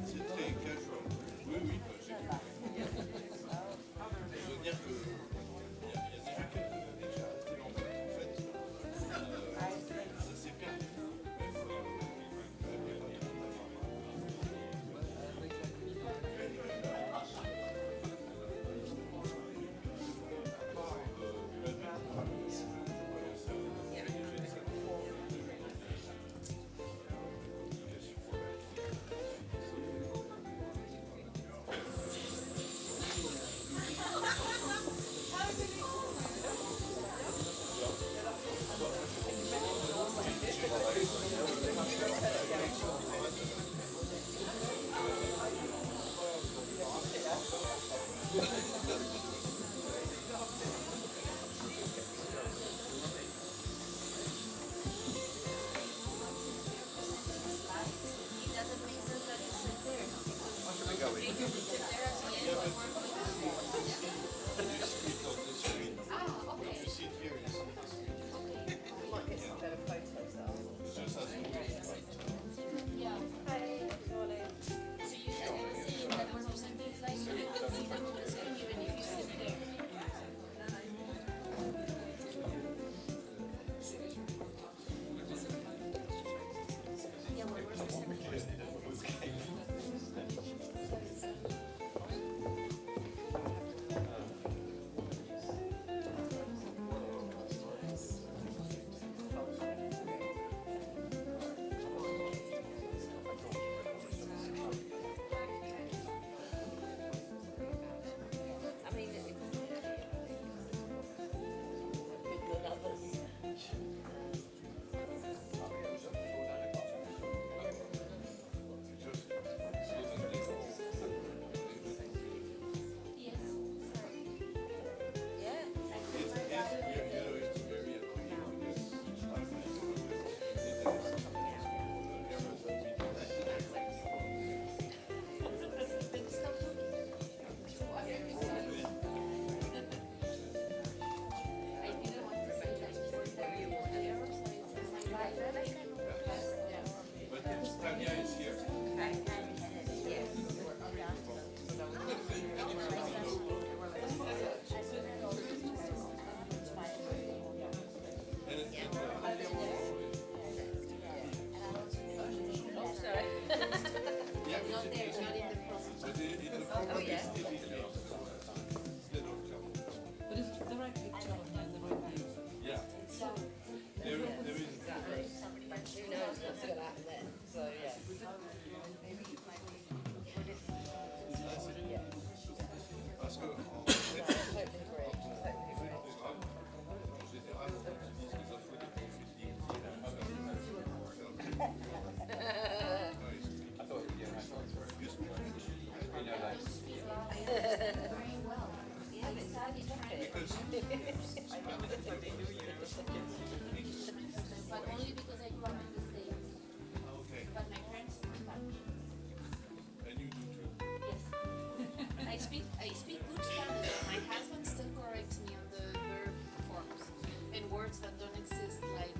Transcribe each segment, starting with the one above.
C'est très casual. Oui, oui, j'ai vu. Je veux dire que il y a déjà quelques années que j'ai arrêté l'anglais, en fait. Ça s'est perdu. But only because I grew up in the States. Okay. But my parents speak Spanish. And you do too. Yes. I speak good Spanish. My husband still corrects me on the verb forms and words that don't exist. Like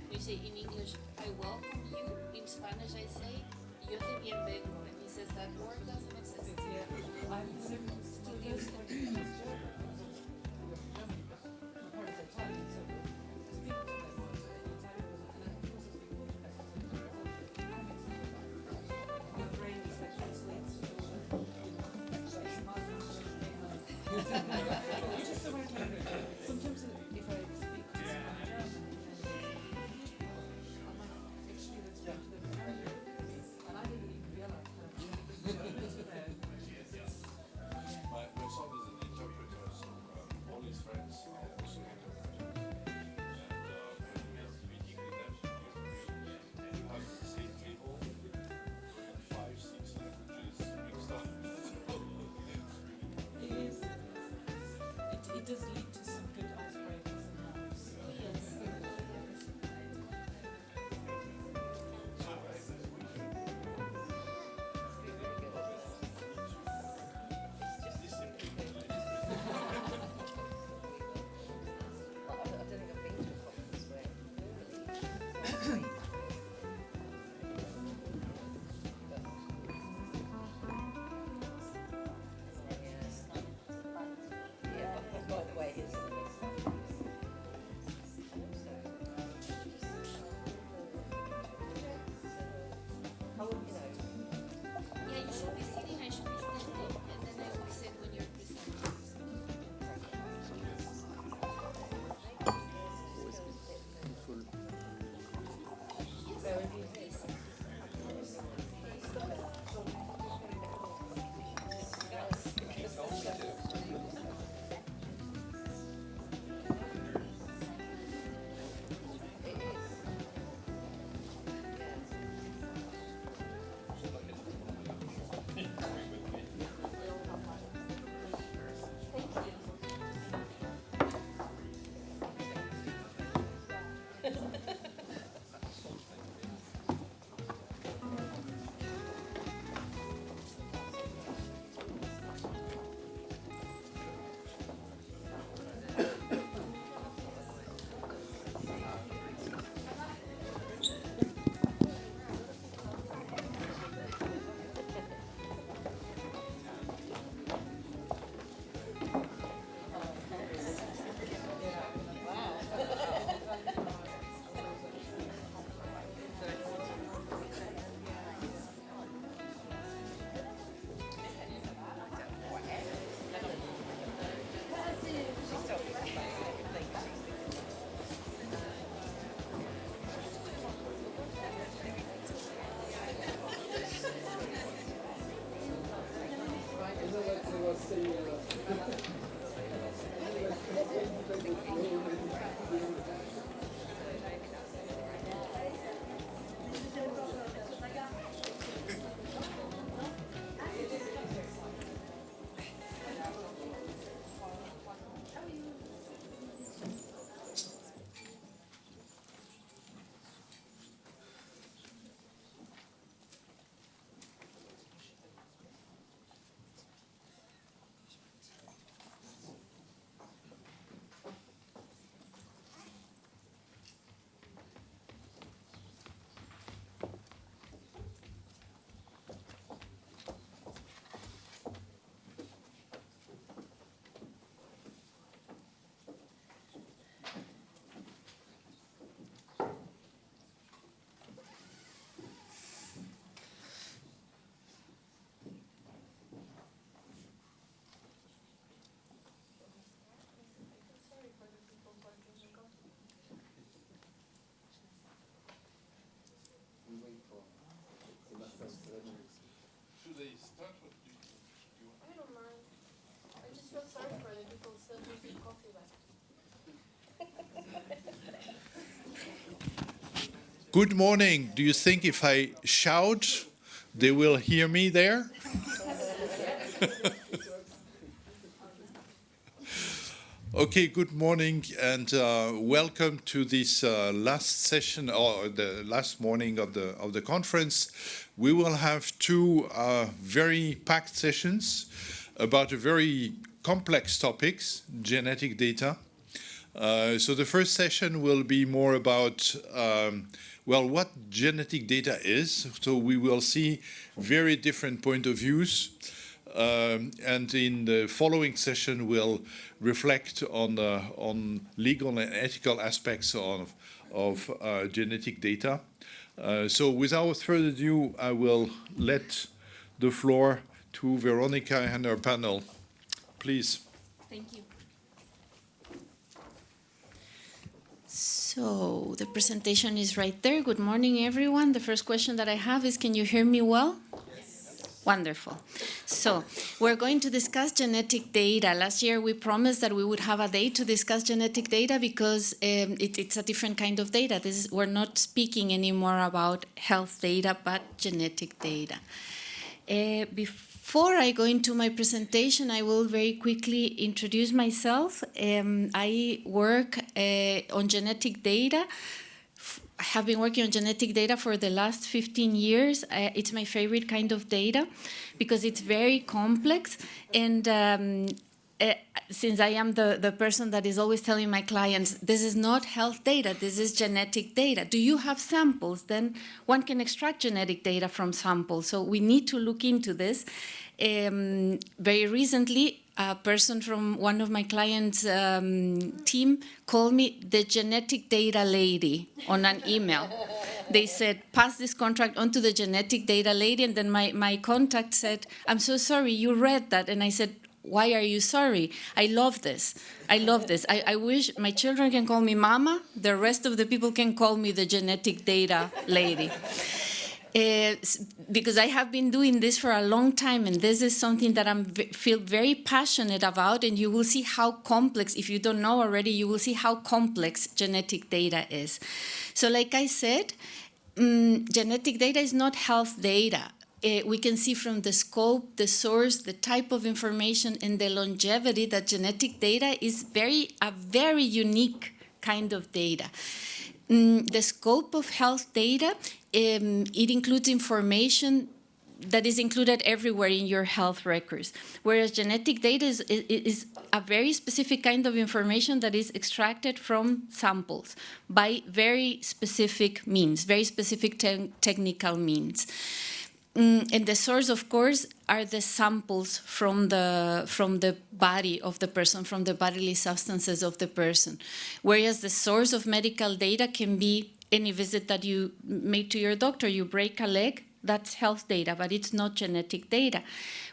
you say in English, I welcome you. In Spanish, I say yo te bienvengo, and he says that word doesn't exist. Still use it. Sometimes if I speak to someone German, actually that's back to the and I didn't even realize that. My son is an interpreter, feel sorry for the people still drinking coffee left. Good morning. Do you think if I shout, they will hear me there? Okay, good morning and welcome to this last session or the last morning of the conference. We will have two very packed sessions about a very complex topics, genetic data. So the first session will be more about well, what genetic data is. So we will see very different point of views. And in the following session, we'll reflect on legal and ethical aspects of genetic data. So without further ado, I will let the floor to Veronica and her panel. Please. Thank you. So the presentation is right there. Good morning, everyone. The first question that I have is, can you hear me well? Wonderful. So we're going to discuss genetic data. Last year, we promised that we would have a day to discuss genetic data because it's a different kind of data. We're not speaking anymore about health data, but genetic data. Before I go into my presentation, I will very quickly introduce myself. I work on genetic data. I have been working on genetic data for the last 15 years. It's my favorite kind of data because it's very complex. And since I am the person that is always telling my clients, this is not health data, this is genetic data. Do you have samples? Then one can extract genetic data from samples. So we need to look into this. Very recently, a person from one of my clients' team called me the genetic data lady on an email. They said, pass this contract on to the genetic data lady. And then my contact said, I'm so sorry, you read that. And I said, why are you sorry? I love this. I love this. I wish my children can call me mama. The rest of the people can call me the genetic data lady. Because I have been doing this for a long time, and this is something that I feel very passionate about, and you will see how complex, if you don't know already, you will see how complex genetic data is. So like I said, genetic data is not health data. We can see from the scope, the source, the type of information, and the longevity that genetic data is a very unique kind of data. The scope of health data, it includes information that is included everywhere in your health records, whereas genetic data is a very specific kind of information that is extracted from samples by very specific means, very specific technical means. And the source, of course, are the samples from the body of the person, from the bodily substances of the person. Whereas the source of medical data can be any visit that you made to your doctor. You break a leg, that's health data, but it's not genetic data.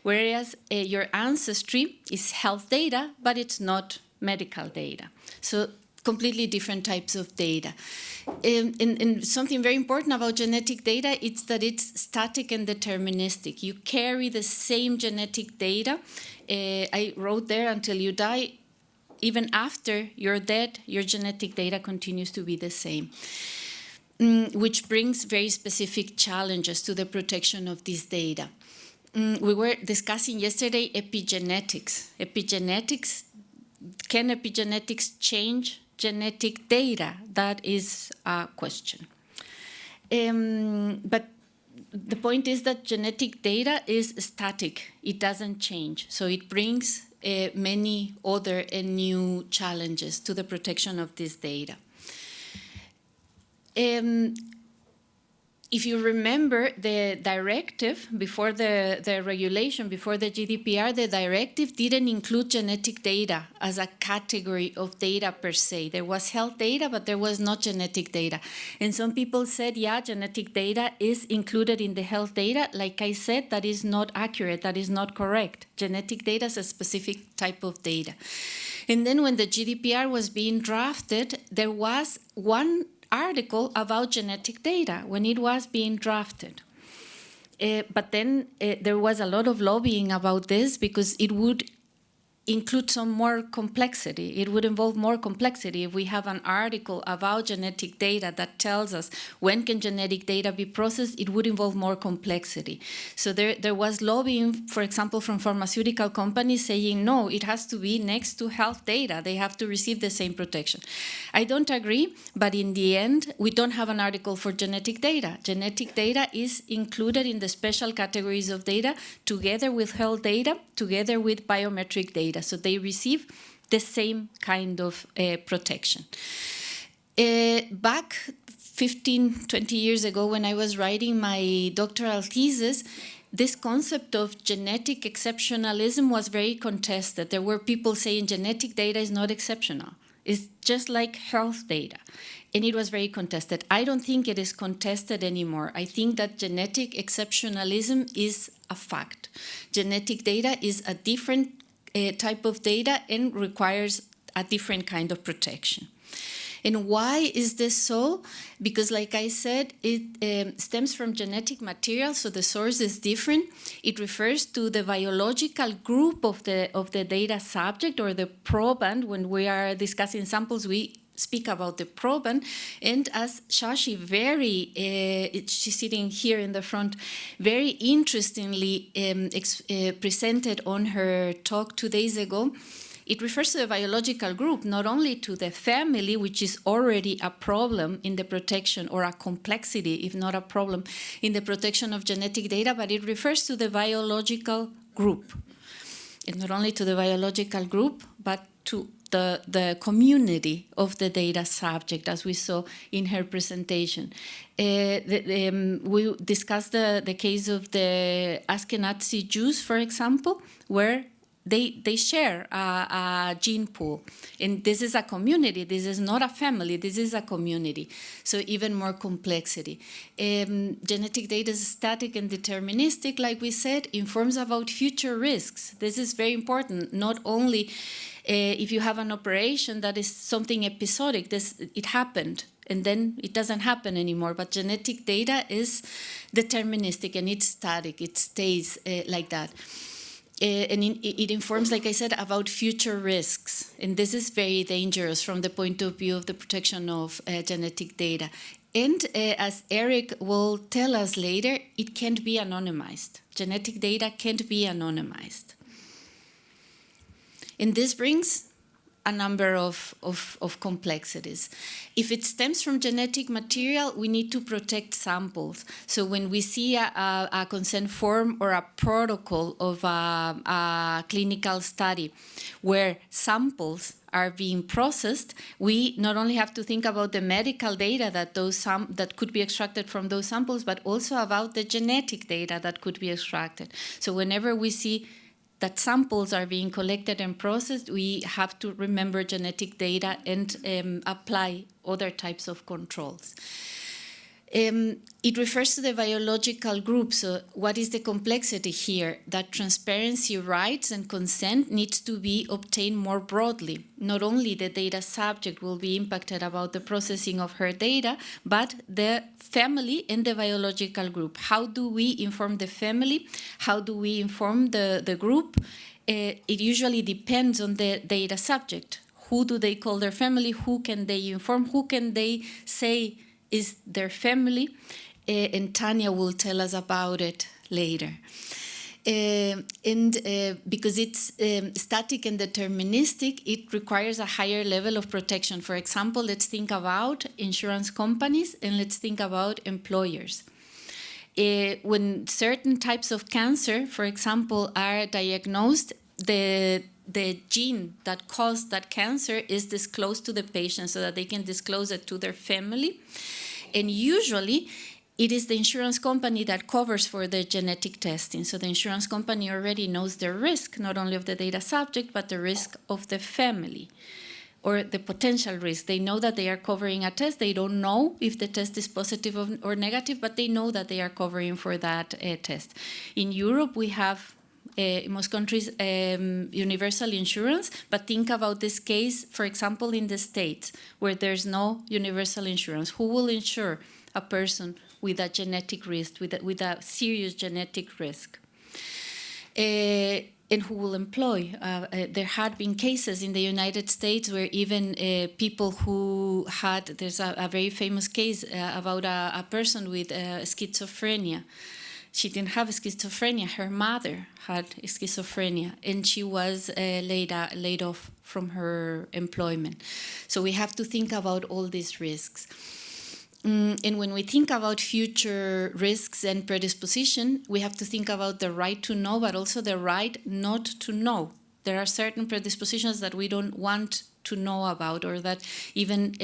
Whereas your ancestry is health data, but it's not medical data. So completely different types of data. And something very important about genetic data is that it's static and deterministic. You carry the same genetic data. I wrote there, until you die. Even after you're dead, your genetic data continues to be the same, which brings very specific challenges to the protection of this data. We were discussing yesterday epigenetics. Can epigenetics change genetic data? That is a question. But the point is that genetic data is static. It doesn't change. So it brings many other and new challenges to the protection of this data. If you remember the directive before the regulation, before the GDPR, the directive didn't include genetic data as a category of data per se. There was health data, but there was not genetic data. And some people said, yeah, genetic data is included in the health data. Like I said, that is not accurate, that is not correct. Genetic data is a specific type of data. And then when the GDPR was being drafted, there was one article about genetic data when it was being drafted. But then there was a lot of lobbying about this because it would include some more complexity. It would involve more complexity. If we have an article about genetic data that tells us when can genetic data be processed, it would involve more complexity. So there was lobbying, for example, from pharmaceutical companies saying, no, it has to be next to health data. They have to receive the same protection. I don't agree, but in the end, we don't have an article for genetic data. Genetic data is included in the special categories of data together with health data, together with biometric data. So they receive the same kind of protection. Back 15, 20 years ago, when I was writing my doctoral thesis, this concept of genetic exceptionalism was very contested. There were people saying genetic data is not exceptional. It's just like health data. And it was very contested. I don't think it is contested anymore. I think that genetic exceptionalism is a fact. Genetic data is a different type of data and requires a different kind of protection. And why is this so? Because, like I said, it stems from genetic material, so the source is different. It refers to the biological group of the data subject or the proband. When we are discussing samples, we speak about the proband. And as Shashi she's sitting here in the front, very interestingly presented on her talk 2 days ago, it refers to the biological group, not only to the family, which is already a problem in the protection, or a complexity, if not a problem, in the protection of genetic data, but it refers to the biological group. And not only to the biological group, but to the community of the data subject, as we saw in her presentation. We discussed the case of the Ashkenazi Jews, for example, where they share a gene pool. And this is a community. This is not a family. This is a community. So even more complexity. Genetic data is static and deterministic, like we said, informs about future risks. This is very important. Not only if you have an operation that is something episodic, it happened, and then it doesn't happen anymore. But genetic data is deterministic and it's static. It stays like that. And it informs, like I said, about future risks. And this is very dangerous from the point of view of the protection of genetic data. And as Eric will tell us later, it can't be anonymized. Genetic data can't be anonymized. And this brings a number of complexities. If it stems from genetic material, we need to protect samples. So when we see a consent form or a protocol of a clinical study where samples are being processed, we not only have to think about the medical data that could be extracted from those samples, but also about the genetic data that could be extracted. So whenever we see that samples are being collected and processed, we have to remember genetic data and apply other types of controls. It refers to the biological group. So what is the complexity here? That transparency, rights, and consent needs to be obtained more broadly. Not only the data subject will be impacted about the processing of her data, but the family and the biological group. How do we inform the family? How do we inform the group? It usually depends on the data subject. Who do they call their family? Who can they inform? Who can they say is their family? And Tanya will tell us about it later. Because it's static and deterministic, it requires a higher level of protection. For example, let's think about insurance companies and let's think about employers. When certain types of cancer, for example, are diagnosed, the gene that caused that cancer is disclosed to the patient so that they can disclose it to their family. And usually, it is the insurance company that covers for the genetic testing. So the insurance company already knows the risk, not only of the data subject, but the risk of the family, or the potential risk. They know that they are covering a test. They don't know if the test is positive or negative, but they know that they are covering for that test. In Europe, we have, in most countries, universal insurance, but think about this case, for example, in the States, where there's no universal insurance. Who will insure a person with a genetic risk, with a serious genetic risk? and who will employ. There had been cases in the United States where even people who had, there's a very famous case about a person with schizophrenia. She didn't have schizophrenia, her mother had schizophrenia, and she was laid off from her employment. So we have to think about all these risks. And when we think about future risks and predisposition, we have to think about the right to know, but also the right not to know. There are certain predispositions that we don't want to know about, or that even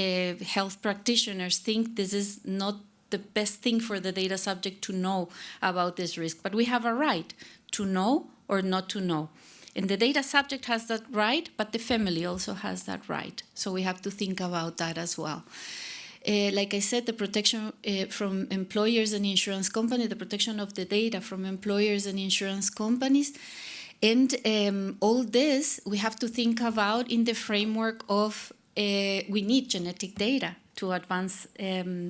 health practitioners think this is not the best thing for the data subject to know about this risk. But we have a right to know or not to know. And the data subject has that right, but the family also has that right. So we have to think about that as well. Like I said, the protection from employers and insurance companies, the protection of the data from employers and insurance companies. And all this we have to think about in the framework of we need genetic data to advance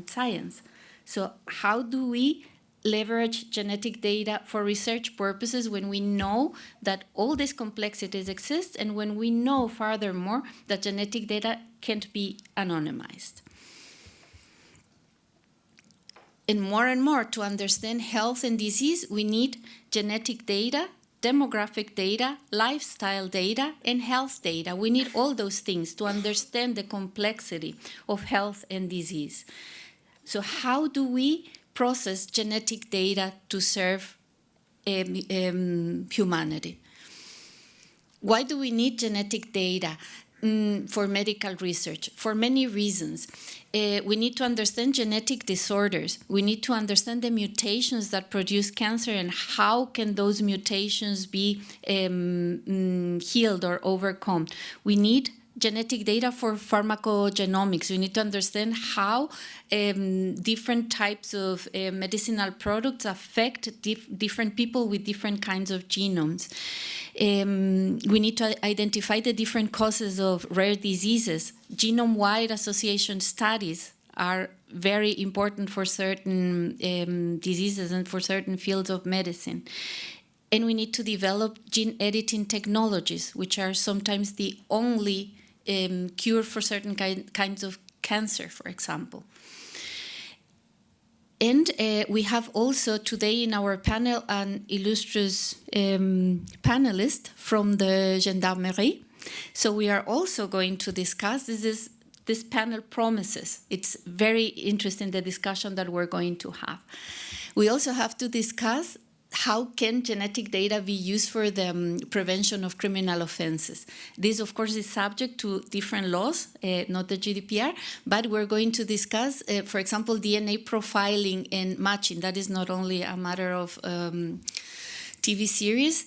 science. So how do we leverage genetic data for research purposes when we know that all these complexities exist, and when we know furthermore that genetic data can't be anonymized? And more to understand health and disease, we need genetic data, demographic data, lifestyle data, and health data. We need all those things to understand the complexity of health and disease. So how do we process genetic data to serve humanity? Why do we need genetic data for medical research? For many reasons. We need to understand genetic disorders. We need to understand the mutations that produce cancer and how can those mutations be healed or overcome. We need genetic data for pharmacogenomics. We need to understand how different types of medicinal products affect different people with different kinds of genomes. We need to identify the different causes of rare diseases. Genome-wide association studies are very important for certain diseases and for certain fields of medicine. And we need to develop gene editing technologies, which are sometimes the only cure for certain kinds of cancer, for example. And we have also today in our panel an illustrious panelist from the Gendarmerie. So we are also going to discuss, this panel promises. It's very interesting, the discussion that we're going to have. We also have to discuss how can genetic data be used for the prevention of criminal offenses. This, of course, is subject to different laws, not the GDPR, but we're going to discuss, for example, DNA profiling and matching. That is not only a matter of TV series,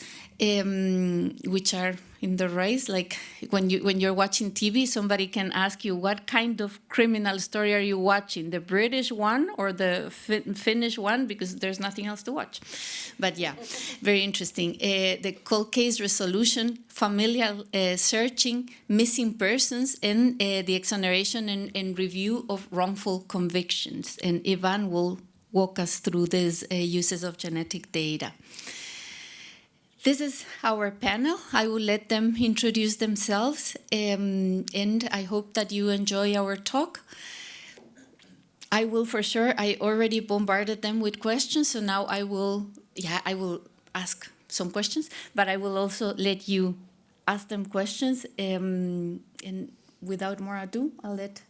which are in the rise. Like when you're watching TV, somebody can ask you, what kind of criminal story are you watching? The British one or the Finnish one? Because there's nothing else to watch. But yeah, very interesting. The cold case resolution, familial searching, missing persons, and the exoneration and review of wrongful convictions. And Ivan will walk us through these uses of genetic data. This is our panel. I will let them introduce themselves, and I hope that you enjoy our talk. I will for sure, I already bombarded them with questions, so now I will ask some questions, but I will also let you ask them questions. And without more ado, I'll let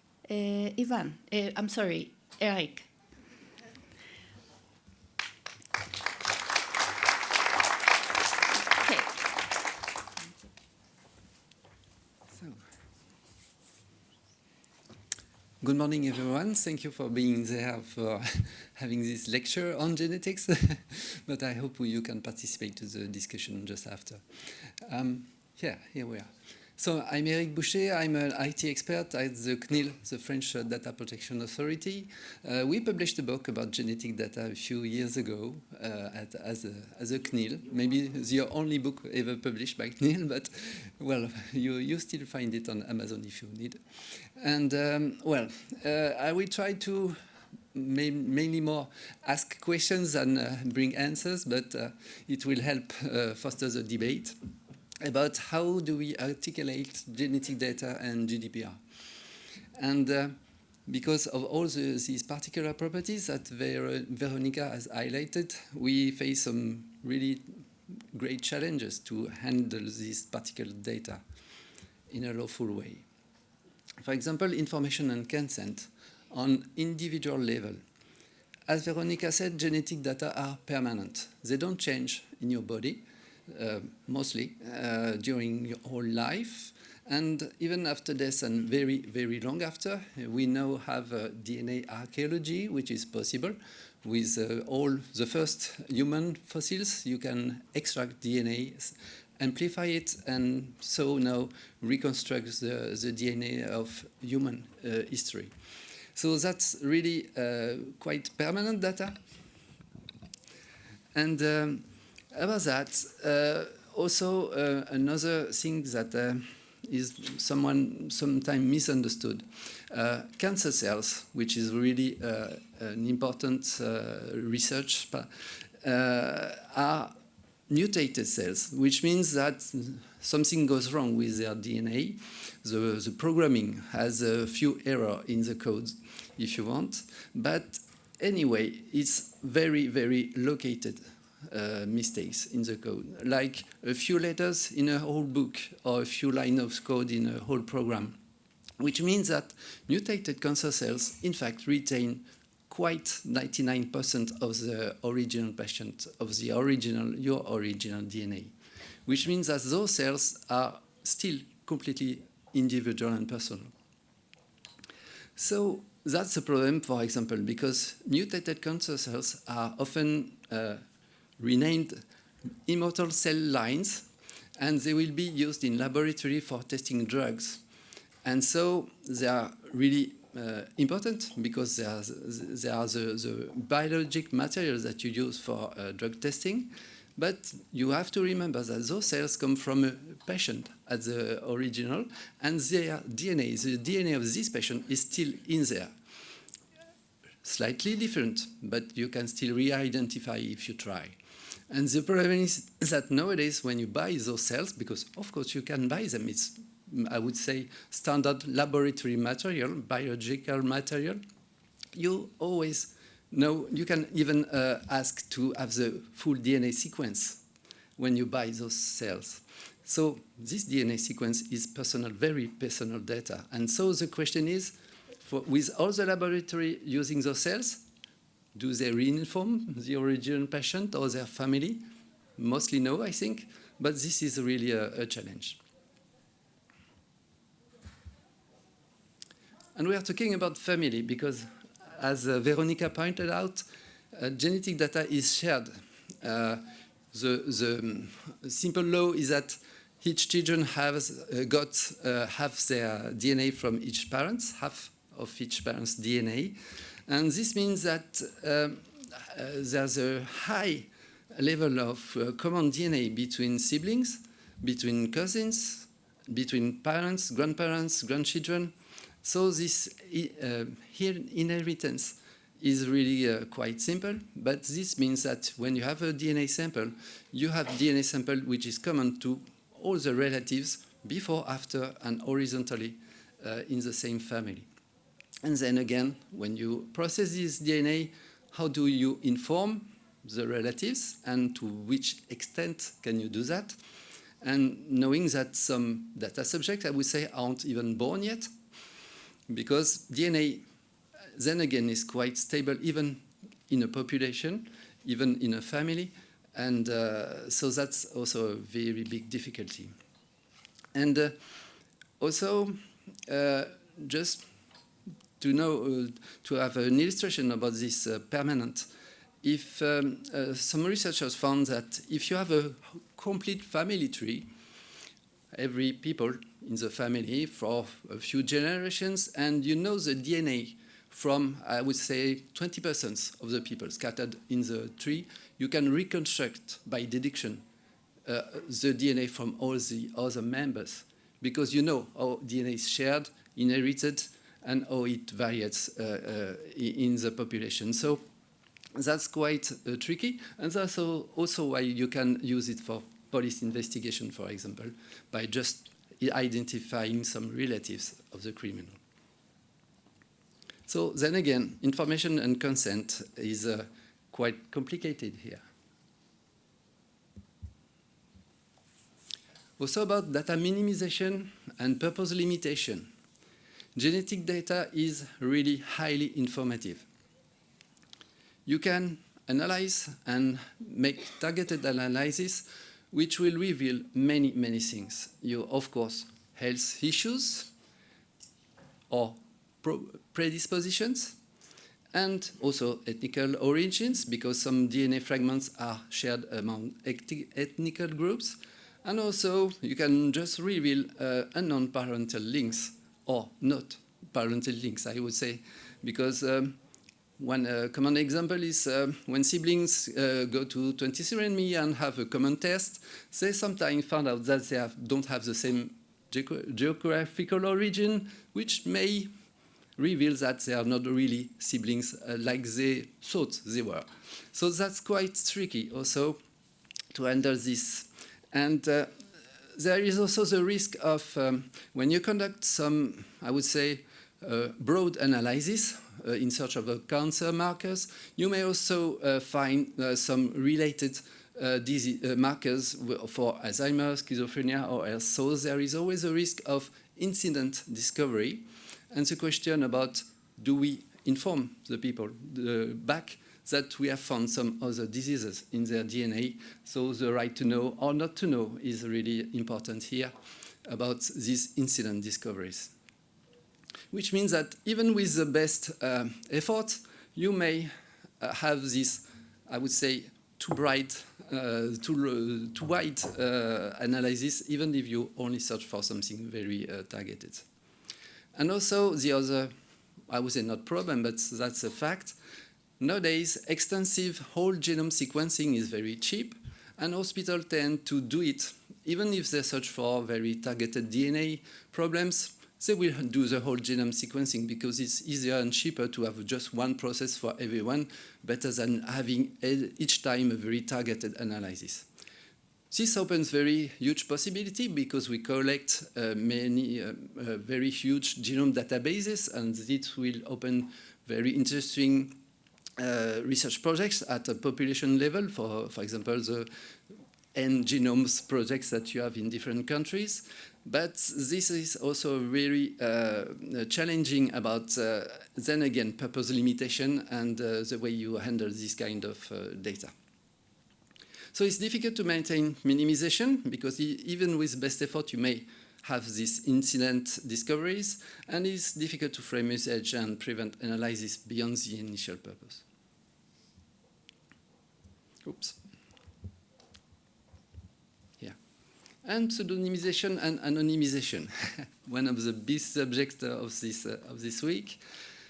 Eric. Good morning, everyone. Thank you for being there, for having this lecture on genetics. But I hope you can participate to the discussion just after. Here we are. So I'm Eric Boucher. I'm an IT expert at the CNIL, the French Data Protection Authority. We published a book about genetic data a few years ago as a CNIL. Maybe the only book ever published by CNIL, but well, you still find it on Amazon if you need. And I will try to mainly more ask questions than bring answers, but it will help foster the debate about how do we articulate genetic data and GDPR. And because of all these particular properties that Veronica has highlighted, we face some really great challenges to handle this particular data in a lawful way. For example, information and consent on individual level. As Veronica said, genetic data are permanent. They don't change in your body, mostly during your whole life. And even after death and very, very long after, we now have DNA archaeology, which is possible. With all the first human fossils, you can extract DNA, amplify it, and so now reconstruct the DNA of human history. So that's really quite permanent data. And about that, also another thing that is sometimes misunderstood. Cancer cells, which is really an important research, are mutated cells, which means that something goes wrong with their DNA. The programming has a few errors in the code, if you want. But anyway, it's very, very located mistakes in the code, like a few letters in a whole book or a few lines of code in a whole program, which means that mutated cancer cells, in fact, retain quite 99% of the original patient, of the original, your original DNA, which means that those cells are still completely individual and personal. So that's a problem, for example, because mutated cancer cells are often renamed immortal cell lines, and they will be used in laboratory for testing drugs. And so they are really important because they are the biologic materials that you use for drug testing. But you have to remember that those cells come from a patient at the original, and their DNA, the DNA of this patient, is still in there. Slightly different, but you can still re-identify if you try. And the problem is that nowadays, when you buy those cells, because of course you can buy them, it's, I would say, standard laboratory material, biological material, you always know, you can even ask to have the full DNA sequence when you buy those cells. So this DNA sequence is personal, very personal data. And so the question is, with all the laboratory using those cells, do they re-inform the original patient or their family? Mostly no, I think, but this is really a challenge. And we are talking about family because, as Veronica pointed out, genetic data is shared. The simple law is that each children has half their DNA from each parent, half of each parent's DNA. And this means that there's a high level of common DNA between siblings, between cousins, between parents, grandparents, grandchildren. So this inheritance is really quite simple, but this means that when you have a DNA sample, you have DNA sample which is common to all the relatives before, after, and horizontally in the same family. And then again, when you process this DNA, how do you inform the relatives and to which extent can you do that? And knowing that some data subjects, I would say, aren't even born yet, because DNA, then again, is quite stable even in a population, even in a family. And so that's also a very big difficulty. And also, just to know, to have an illustration about this permanent, if some researchers found that if you have a complete family tree, every people in the family for a few generations, and you know the DNA from, I would say, 20% of the people scattered in the tree, you can reconstruct by deduction the DNA from all the other members, because you know how DNA is shared, inherited, and how it varies in the population. So that's quite tricky, and that's also why you can use it for police investigation, for example, by just identifying some relatives of the criminal. So then again, information and consent is quite complicated here. Also about data minimization and purpose limitation. Genetic data is really highly informative. You can analyze and make targeted analysis which will reveal many, many things. You, of course, health issues or predispositions, and also ethnical origins, because some DNA fragments are shared among ethnical groups. And also, you can just reveal unknown parental links, or not parental links, I would say, because one common example is when siblings go to 23andMe and have a common test, they sometimes find out that they don't have the same geographical origin, which may reveal that they are not really siblings like they thought they were. So that's quite tricky also to handle this. And there is also the risk of when you conduct some, I would say, broad analysis in search of cancer markers, you may also find some related disease markers for Alzheimer's, schizophrenia, or else. So there is always a risk of incident discovery. And the question about, do we inform the people back that we have found some other diseases in their DNA? So the right to know or not to know is really important here about these incident discoveries. Which means that even with the best effort, you may have this, I would say, too bright, too wide analysis, even if you only search for something very targeted. And also the other, I would say not problem, but that's a fact. Nowadays, extensive whole genome sequencing is very cheap, and hospitals tend to do it. Even if they search for very targeted DNA problems, they will do the whole genome sequencing because it's easier and cheaper to have just one process for everyone, better than having each time a very targeted analysis. This opens very huge possibility because we collect many very huge genome databases, and it will open very interesting research projects at a population level, for example, the N genomes projects that you have in different countries. But this is also very challenging about, then again, purpose limitation and the way you handle this kind of data. So it's difficult to maintain minimization because even with best effort, you may have these incident discoveries, and it's difficult to frame usage and prevent analysis beyond the initial purpose. Oops. Yeah. And pseudonymization and anonymization, one of the big subjects of this week.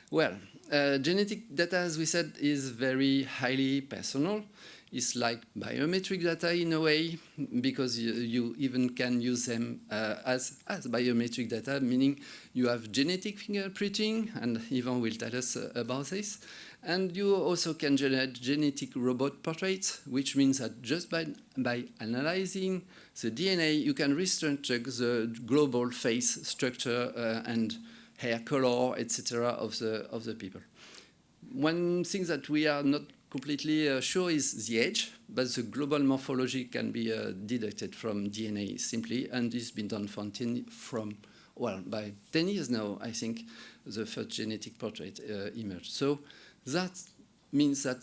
Well, genetic data, as we said, is very highly personal. It's like biometric data in a way, because you even can use them as biometric data, meaning you have genetic fingerprinting, and Yvan will tell us about this. And you also can generate genetic robot portraits, which means that just by analyzing the DNA, you can reconstruct the global face structure and hair color, etc. of the people. One thing that we are not completely sure is the age, but the global morphology can be deducted from DNA simply, and it's been done by 10 years now, I think, the first genetic portrait emerged. So that means that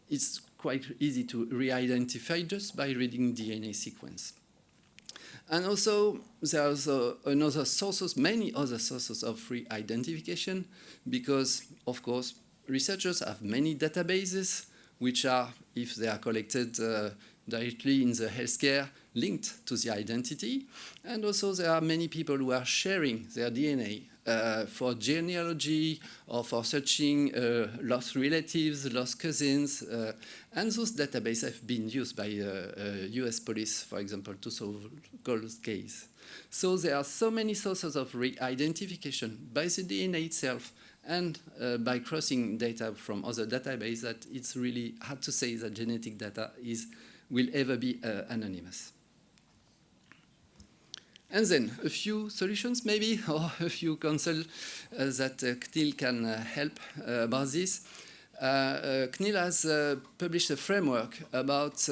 it's quite easy to re-identify just by reading DNA sequence. And also, there's many other sources of re-identification, because, of course, researchers have many databases, which are, if they are collected directly in the healthcare, linked to the identity. And also there are many people who are sharing their DNA for genealogy or for searching lost relatives, lost cousins, and those databases have been used by US police, for example, to solve cold cases. So there are so many sources of re-identification by the DNA itself and by crossing data from other databases that it's really hard to say that genetic data will ever be anonymous. And then a few solutions maybe, or a few counsel that CNIL can help about this. CNIL has published a framework about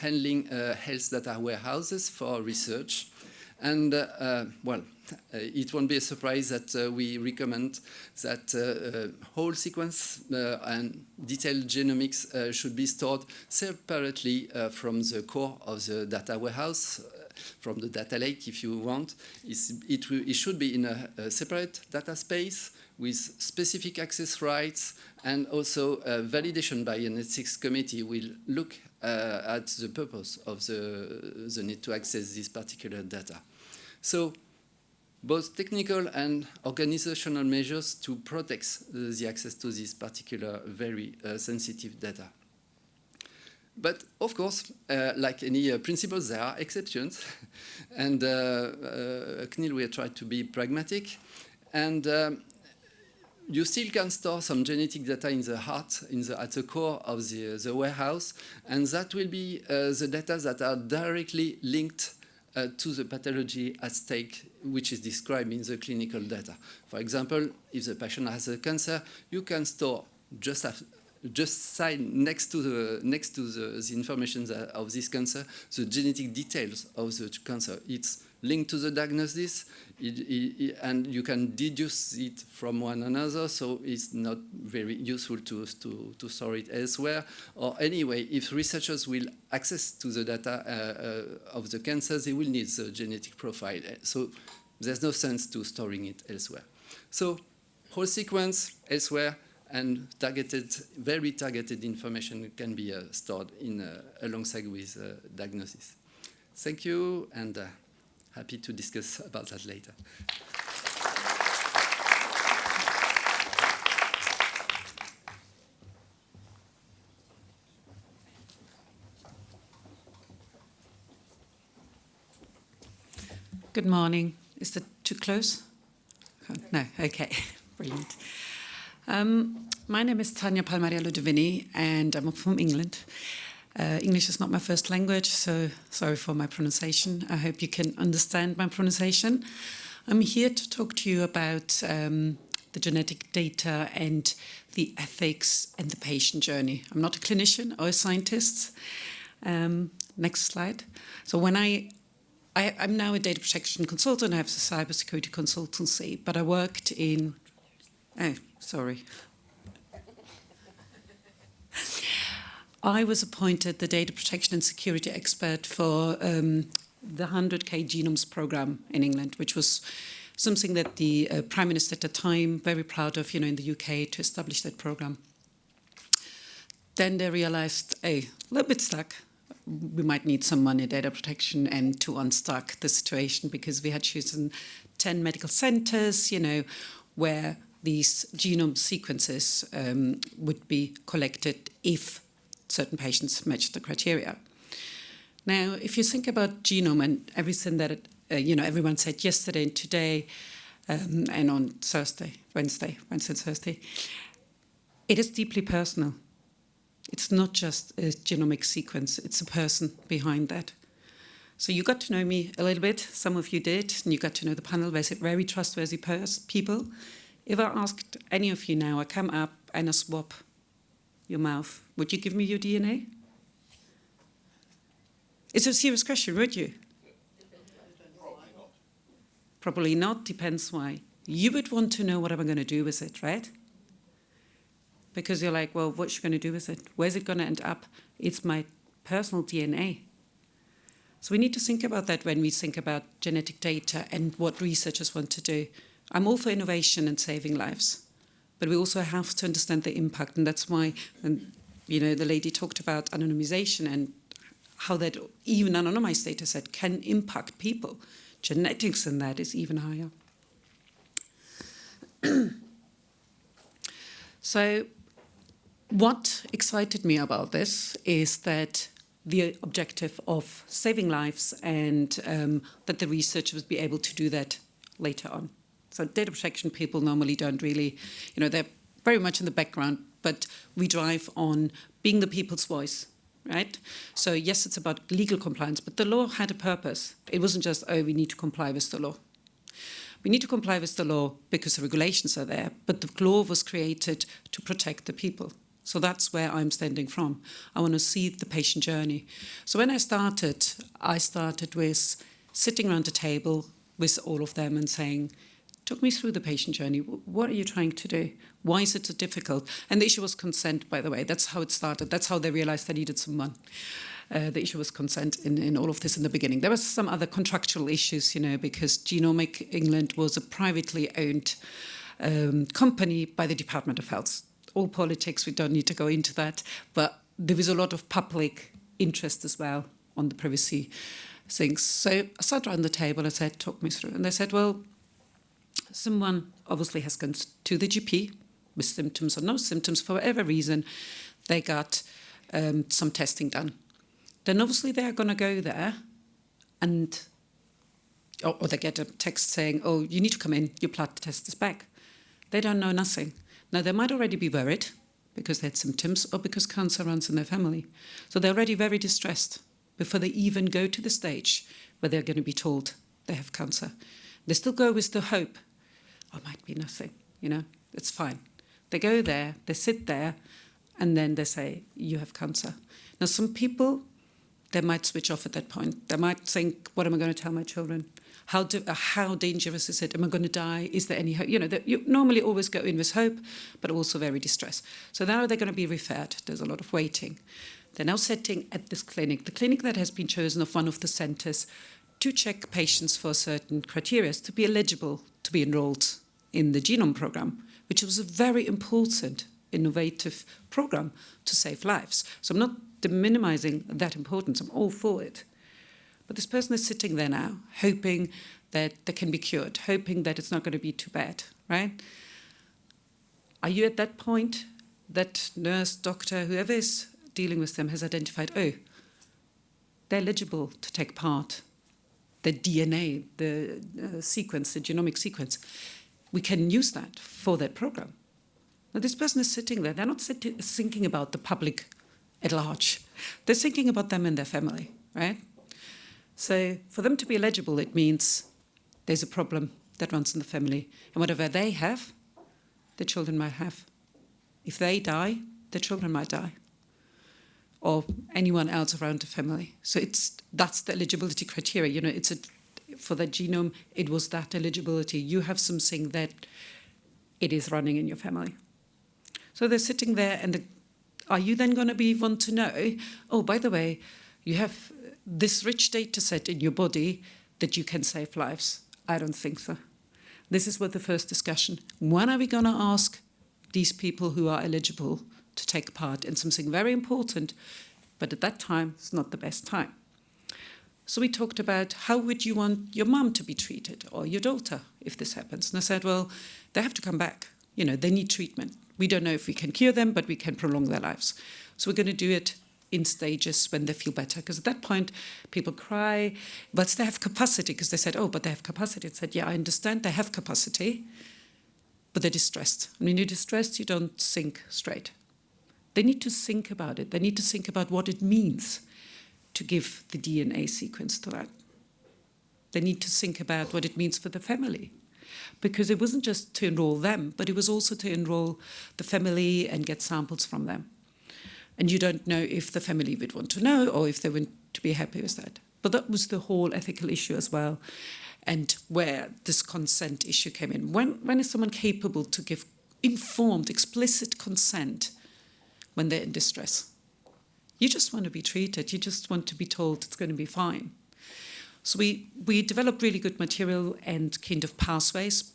handling health data warehouses for research. And well, it won't be a surprise that we recommend that whole sequence and detailed genomics should be stored separately from the core of the data warehouse, from the data lake if you want. It should be in a separate data space with specific access rights, and also validation by an ethics committee will look at the purpose of the need to access this particular data. So both technical and organizational measures to protect the access to this particular very sensitive data. But of course, like any principles, there are exceptions. And CNIL, we have tried to be pragmatic. And you still can store some genetic data in the heart, at the core of the warehouse. And that will be the data that are directly linked to the pathology at stake, which is described in the clinical data. For example, if the patient has a cancer, you can store just next to the information of this cancer, the genetic details of the cancer. It's linked to the diagnosis, and you can deduce it from one another, so it's not very useful to store it elsewhere. Or anyway, if researchers will access to the data of the cancer, they will need the genetic profile. So there's no sense to storing it elsewhere. So whole sequence elsewhere, and very targeted information can be stored alongside with diagnosis. Thank you, and happy to discuss about that later. Good morning. Is that too close? No, okay, brilliant. My name is Tanya Palmariello Divini, and I'm from England. English is not my first language, so sorry for my pronunciation. I hope you can understand my pronunciation. I'm here to talk to you about the genetic data and the ethics and the patient journey. I'm not a clinician or a scientist. Next slide. So when I'm now a data protection consultant. I have a cybersecurity consultancy, but I worked in... Oh, sorry. I was appointed the data protection and security expert for the 100K Genomes program in England, which was something that the Prime Minister at the time, very proud of, in the UK, to establish that program. Then they realized, hey, a little bit stuck. We might need some money in data protection and to unstuck the situation, because we had chosen 10 medical centers, where these genome sequences would be collected if certain patients match the criteria. Now, if you think about genome and everything that everyone said yesterday and today, and on Wednesday and Thursday, it is deeply personal. It's not just a genomic sequence, it's a person behind that. So you got to know me a little bit, some of you did, and you got to know the panel, very trustworthy people. If I asked any of you now, I come up and I swab your mouth, would you give me your DNA? It's a serious question, would you? Probably not. Probably not, depends why. You would want to know what am I going to do with it, right? Because you're like, well, what's you going to do with it? Where's it going to end up? It's my personal DNA. So we need to think about that when we think about genetic data and what researchers want to do. I'm all for innovation and saving lives, but we also have to understand the impact, and that's why, the lady talked about anonymization and how that even anonymized data set can impact people. Genetics in that is even higher. So what excited me about this is that the objective of saving lives and that the research would be able to do that later on. So data protection people normally don't really, they're very much in the background, but we drive on being the people's voice, right? So yes, it's about legal compliance, but the law had a purpose. It wasn't just, we need to comply with the law. We need to comply with the law because the regulations are there, but the law was created to protect the people. So that's where I'm standing from. I want to see the patient journey. So when I started with sitting around the table with all of them and saying, talk me through the patient journey. What are you trying to do? Why is it so difficult? And the issue was consent, by the way. That's how it started. That's how they realized they needed someone. The issue was consent in all of this in the beginning. There was some other contractual issues, because Genomic England was a privately owned company by the Department of Health. All politics, we don't need to go into that, but there was a lot of public interest as well on the privacy things. So I sat around the table and said, talk me through. And they said, well, someone obviously has gone to the GP with symptoms or no symptoms for whatever reason. They got some testing done. Then obviously they're going to go there and, or they get a text saying, oh, you need to come in, your blood test is back. They don't know nothing. Now, they might already be worried because they had symptoms or because cancer runs in their family. So they're already very distressed before they even go to the stage where they're going to be told they have cancer. They still go with the hope, oh, it might be nothing, it's fine. They go there, they sit there, and then they say, you have cancer. Now, some people, they might switch off at that point. They might think, what am I going to tell my children? How dangerous is it? Am I going to die? Is there any hope? You normally always go in with hope, but also very distressed. So now they're going to be referred. There's a lot of waiting. They're now sitting at this clinic, the clinic that has been chosen of one of the centres to check patients for certain criteria to be eligible to be enrolled in the genome program, which was a very important, innovative program to save lives. So I'm not minimizing that importance. I'm all for it. But this person is sitting there now, hoping that they can be cured, hoping that it's not going to be too bad, right? Are you at that point that nurse, doctor, whoever is dealing with them has identified, oh, they're eligible to take part, the DNA, the sequence, the genomic sequence, we can use that for that program. Now, this person is sitting there. They're not thinking about the public at large. They're thinking about them and their family, right? So for them to be eligible, it means there's a problem that runs in the family. And whatever they have, the children might have. If they die, the children might die. Or anyone else around the family. So that's the eligibility criteria. For the genome, it was that eligibility. You have something that it is running in your family. So they're sitting there, and are you then going to want to know, oh, by the way, you have this rich data set in your body that you can save lives? I don't think so. This is what the first discussion. When are we going to ask these people who are eligible to take part in something very important, but at that time, it's not the best time. So we talked about how would you want your mum to be treated or your daughter if this happens. And I said, well, they have to come back. They need treatment. We don't know if we can cure them, but we can prolong their lives. So we're going to do it in stages when they feel better. Because at that point, people cry, but they have capacity. Because they said, oh, but they have capacity. I said, yeah, I understand they have capacity, but they're distressed. And when you're distressed, you don't think straight. They need to think about it. They need to think about what it means to give the DNA sequence to that. They need to think about what it means for the family. Because it wasn't just to enroll them, but it was also to enroll the family and get samples from them. And you don't know if the family would want to know or if they want to be happy with that. But that was the whole ethical issue as well, and where this consent issue came in. When is someone capable to give informed, explicit consent when they're in distress? You just want to be treated. You just want to be told it's going to be fine. So we developed really good material and kind of pathways,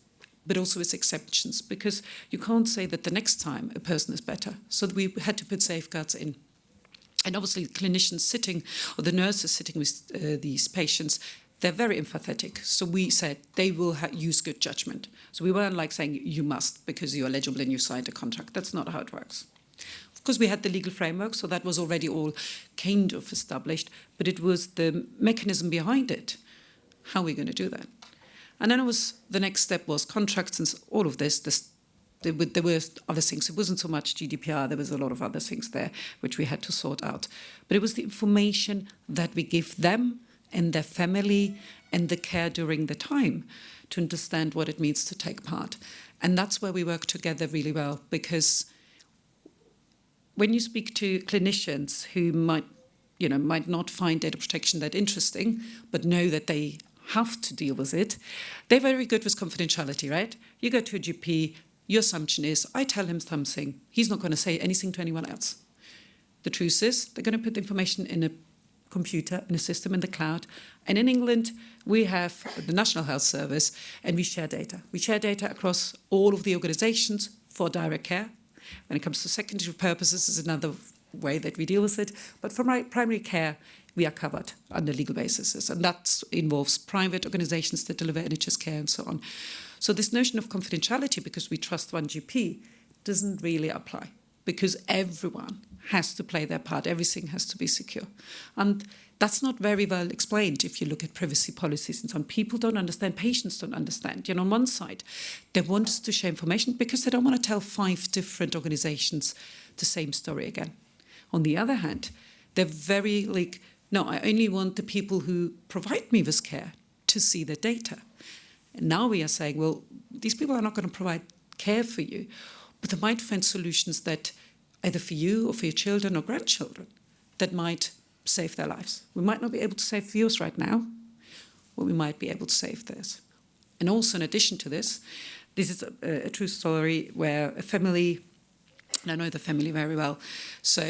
but also with exceptions, because you can't say that the next time a person is better. So we had to put safeguards in. And obviously the clinicians sitting, or the nurses sitting with these patients, they're very empathetic. So we said they will use good judgment. So we weren't like saying you must because you're eligible and you signed a contract. That's not how it works. Of course, we had the legal framework, so that was already all kind of established, but it was the mechanism behind it. How are we going to do that? And then the next step was contracts and all of this. There were other things. It wasn't so much GDPR. There was a lot of other things there which we had to sort out. But it was the information that we give them and their family and the care during the time to understand what it means to take part. And that's where we work together really well, because when you speak to clinicians who might not find data protection that interesting, but know that they have to deal with it, they're very good with confidentiality, right? You go to a GP, your assumption is, I tell him something, he's not going to say anything to anyone else. The truth is, they're going to put the information in a computer, in a system, in the cloud. And in England, we have the National Health Service, and we share data. We share data across all of the organizations for direct care. When it comes to secondary purposes, is another way that we deal with it. But for primary care, we are covered under legal basis. And that involves private organizations that deliver NHS care and so on. So this notion of confidentiality, because we trust one GP, doesn't really apply, because everyone has to play their part. Everything has to be secure. And that's not very well explained if you look at privacy policies and so on. People don't understand, patients don't understand. On one side, they want us to share information because they don't want to tell 5 different organizations the same story again. On the other hand, they're very no, I only want the people who provide me with care to see the data. And now we are saying, well, these people are not going to provide care for you, but they might find solutions that either for you or for your children or grandchildren that might save their lives. We might not be able to save yours right now, but we might be able to save theirs. And also in addition to this is a true story where a family, and I know the family very well, so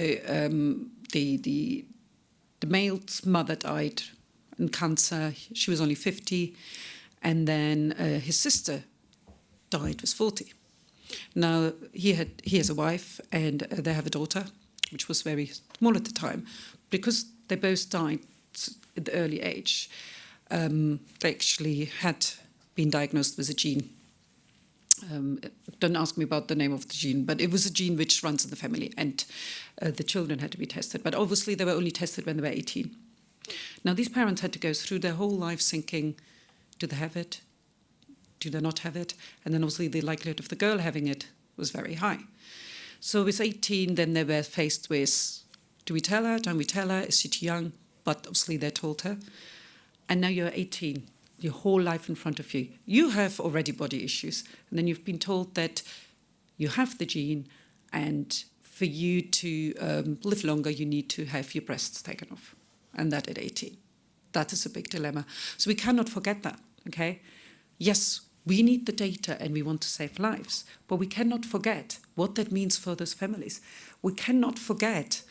the male's mother died in cancer. She was only 50, and then his sister died, was 40. Now, he has a wife, and they have a daughter, which was very small at the time. Because they both died at the early age, they actually had been diagnosed with a gene. Don't ask me about the name of the gene, but it was a gene which runs in the family, and the children had to be tested. But obviously, they were only tested when they were 18. Now, these parents had to go through their whole life thinking, do they have it? Do they not have it? And then obviously the likelihood of the girl having it was very high. So with 18, then they were faced with, do we tell her? Don't we tell her? Is she too young? But obviously they told her. And now you're 18, your whole life in front of you. You have already body issues. And then you've been told that you have the gene, and for you to live longer, you need to have your breasts taken off. And that at 18. That is a big dilemma. So we cannot forget that, okay? Yes, we need the data and we want to save lives, but we cannot forget what that means for those families. We cannot forget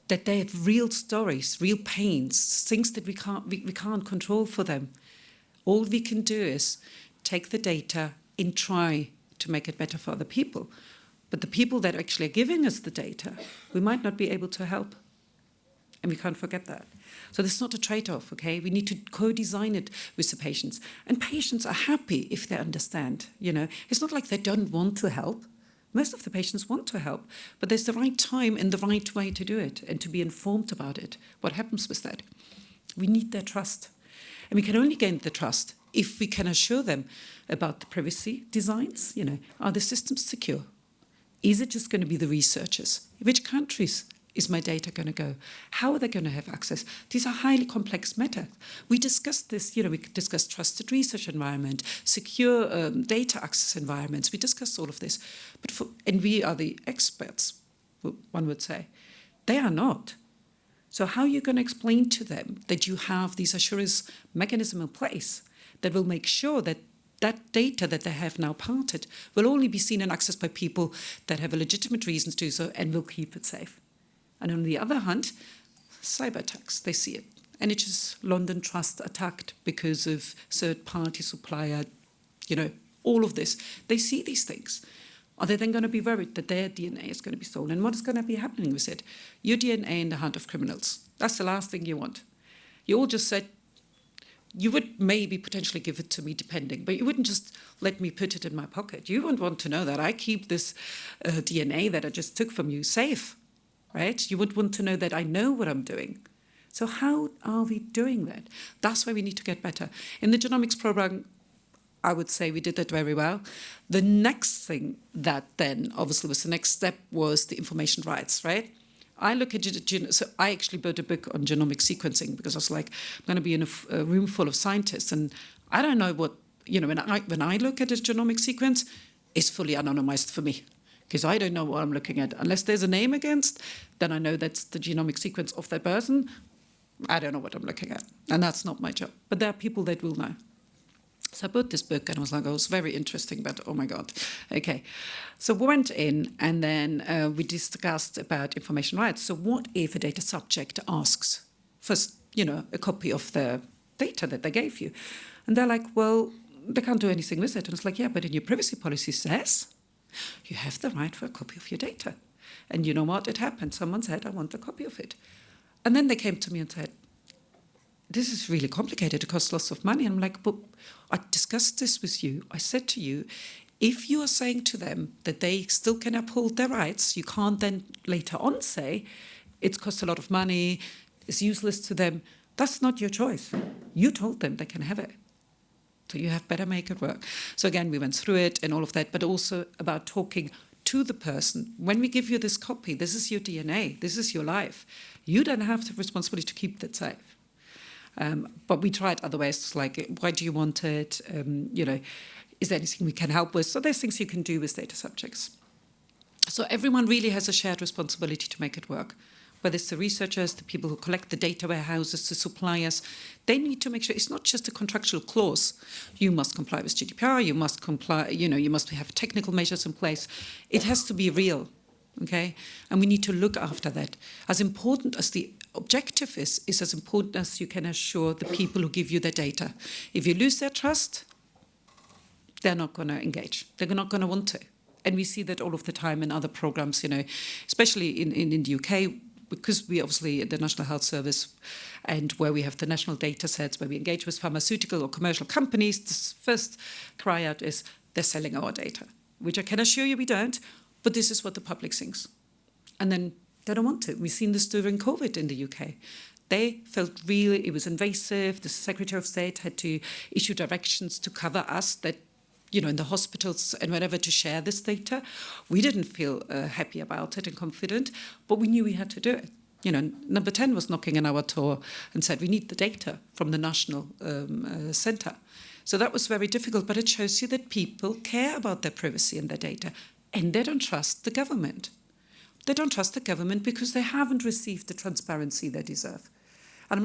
that they have real stories, real pains, things that we can't control for them. All we can do is take the data and try to make it better for other people. But the people that actually are giving us the data, we might not be able to help. And we can't forget that. So this is not a trade-off, okay? We need to co-design it with the patients. And patients are happy if they understand, It's not like they don't want to help. Most of the patients want to help, but there's the right time and the right way to do it and to be informed about it. What happens with that? We need their trust. And we can only gain the trust if we can assure them about the privacy designs. Are the systems secure? Is it just going to be the researchers? Which countries is my data going to go? How are they going to have access? These are highly complex matters. We discussed this, we discussed trusted research environment, secure data access environments. We discussed all of this. And we are the experts, one would say. They are not. So how are you going to explain to them that you have these assurance mechanism in place that will make sure that that data that they have now parted will only be seen and accessed by people that have a legitimate reason to do so and will keep it safe? And on the other hand, cyber attacks, they see it. NHS London Trust attacked because of third-party supplier, all of this. They see these things. Are they then going to be worried that their DNA is going to be stolen? What is going to be happening with it? Your DNA in the hand of criminals. That's the last thing you want. You all just said, you would maybe potentially give it to me depending, but you wouldn't just let me put it in my pocket. You wouldn't want to know that I keep this DNA that I just took from you safe, right? You would want to know that I know what I'm doing. So how are we doing that? That's why we need to get better. In the genomics program, I would say we did that very well. The next thing that then obviously was the next step was the information rights, right? I look at so I actually wrote a book on genomic sequencing because I was like, I'm going to be in a room full of scientists, and I don't know what, when I look at a genomic sequence, it's fully anonymized for me because I don't know what I'm looking at. Unless there's a name against, then I know that's the genomic sequence of that person. I don't know what I'm looking at, and that's not my job. But there are people that will know. So I bought this book and I was like, oh, it was very interesting, but oh my God. Okay. So we went in and then we discussed about information rights. So what if a data subject asks for, a copy of the data that they gave you? And they're like, well, they can't do anything with it. And it's like, yeah, but in your privacy policy says you have the right for a copy of your data. And you know what? It happened. Someone said, I want a copy of it. And then they came to me and said, this is really complicated. It costs lots of money. And I'm like, but I discussed this with you. I said to you, if you are saying to them that they still can uphold their rights, you can't then later on say it costs a lot of money, it's useless to them. That's not your choice. You told them they can have it. So you have better make it work. So again, we went through it and all of that, but also about talking to the person. When we give you this copy, this is your DNA, this is your life. You then have the responsibility to keep that safe. But we tried other ways, like, why do you want it? Is there anything we can help with? So there's things you can do with data subjects. So everyone really has a shared responsibility to make it work. Whether it's the researchers, the people who collect the data warehouses, the suppliers, they need to make sure it's not just a contractual clause. You must comply with GDPR, you must comply, you must have technical measures in place. It has to be real, okay? And we need to look after that. As important as the objective is as important as you can assure the people who give you the data. If you lose their trust, they're not going to engage. They're not going to want to. And we see that all of the time in other programs, especially in the UK, because we obviously, the National Health Service, and where we have the national data sets, where we engage with pharmaceutical or commercial companies, the first cry out is, they're selling our data, which I can assure you we don't, but this is what the public thinks. And then they don't want to. We've seen this during COVID in the UK. They felt really it was invasive. The Secretary of State had to issue directions to cover us that, in the hospitals and whatever, to share this data. We didn't feel happy about it and confident, but we knew we had to do it. Number 10 was knocking on our door and said, we need the data from the national centre. So that was very difficult, but it shows you that people care about their privacy and their data, and they don't trust the government. They don't trust the government because they haven't received the transparency they deserve. And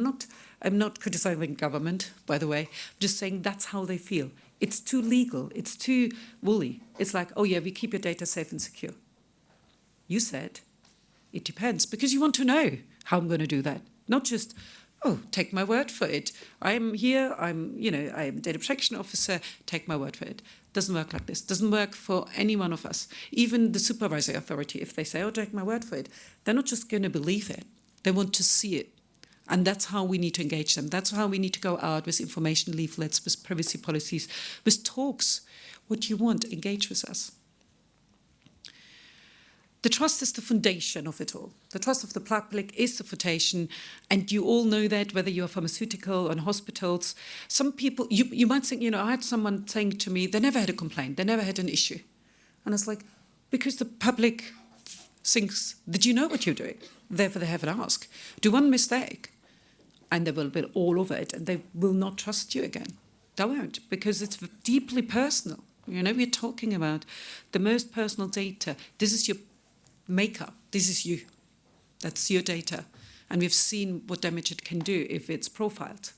I'm not criticizing government, by the way. I'm just saying that's how they feel. It's too legal. It's too woolly. It's like, oh yeah, we keep your data safe and secure. You said it depends because you want to know how I'm going to do that. Not just, oh, take my word for it. I'm here. I'm a data protection officer. Take my word for it. Doesn't work like this. Doesn't work for any one of us. Even the supervisory authority, if they say, oh, take my word for it, they're not just going to believe it. They want to see it. And that's how we need to engage them. That's how we need to go out with information leaflets, with privacy policies, with talks. What do you want? Engage with us. The trust is the foundation of it all. The trust of the public is the foundation, and you all know that, whether you're pharmaceutical or in hospitals. Some people, you might think, I had someone saying to me, they never had a complaint, they never had an issue. And it's like, because the public thinks that you know what you're doing, therefore they haven't asked. Do one mistake, and they will be all over it, and they will not trust you again. They won't, because it's deeply personal. We're talking about the most personal data. This is your makeup. This is you. That's your data. And we've seen what damage it can do if it's profiled.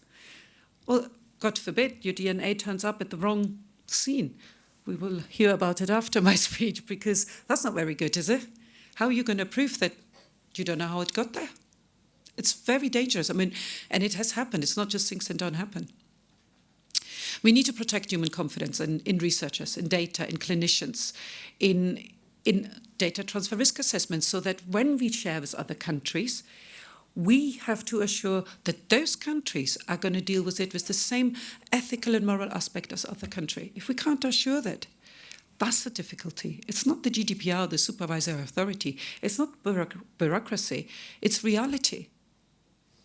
Well, God forbid, your DNA turns up at the wrong scene. We will hear about it after my speech, because that's not very good, is it? How are you going to prove that you don't know how it got there? It's very dangerous. And it has happened. It's not just things that don't happen. We need to protect human confidence in researchers, in data, in clinicians, in data transfer risk assessments, so that when we share with other countries, we have to assure that those countries are going to deal with it with the same ethical and moral aspect as other countries. If we can't assure that, that's the difficulty. It's not the GDPR, the supervisory authority. It's not bureaucracy. It's reality.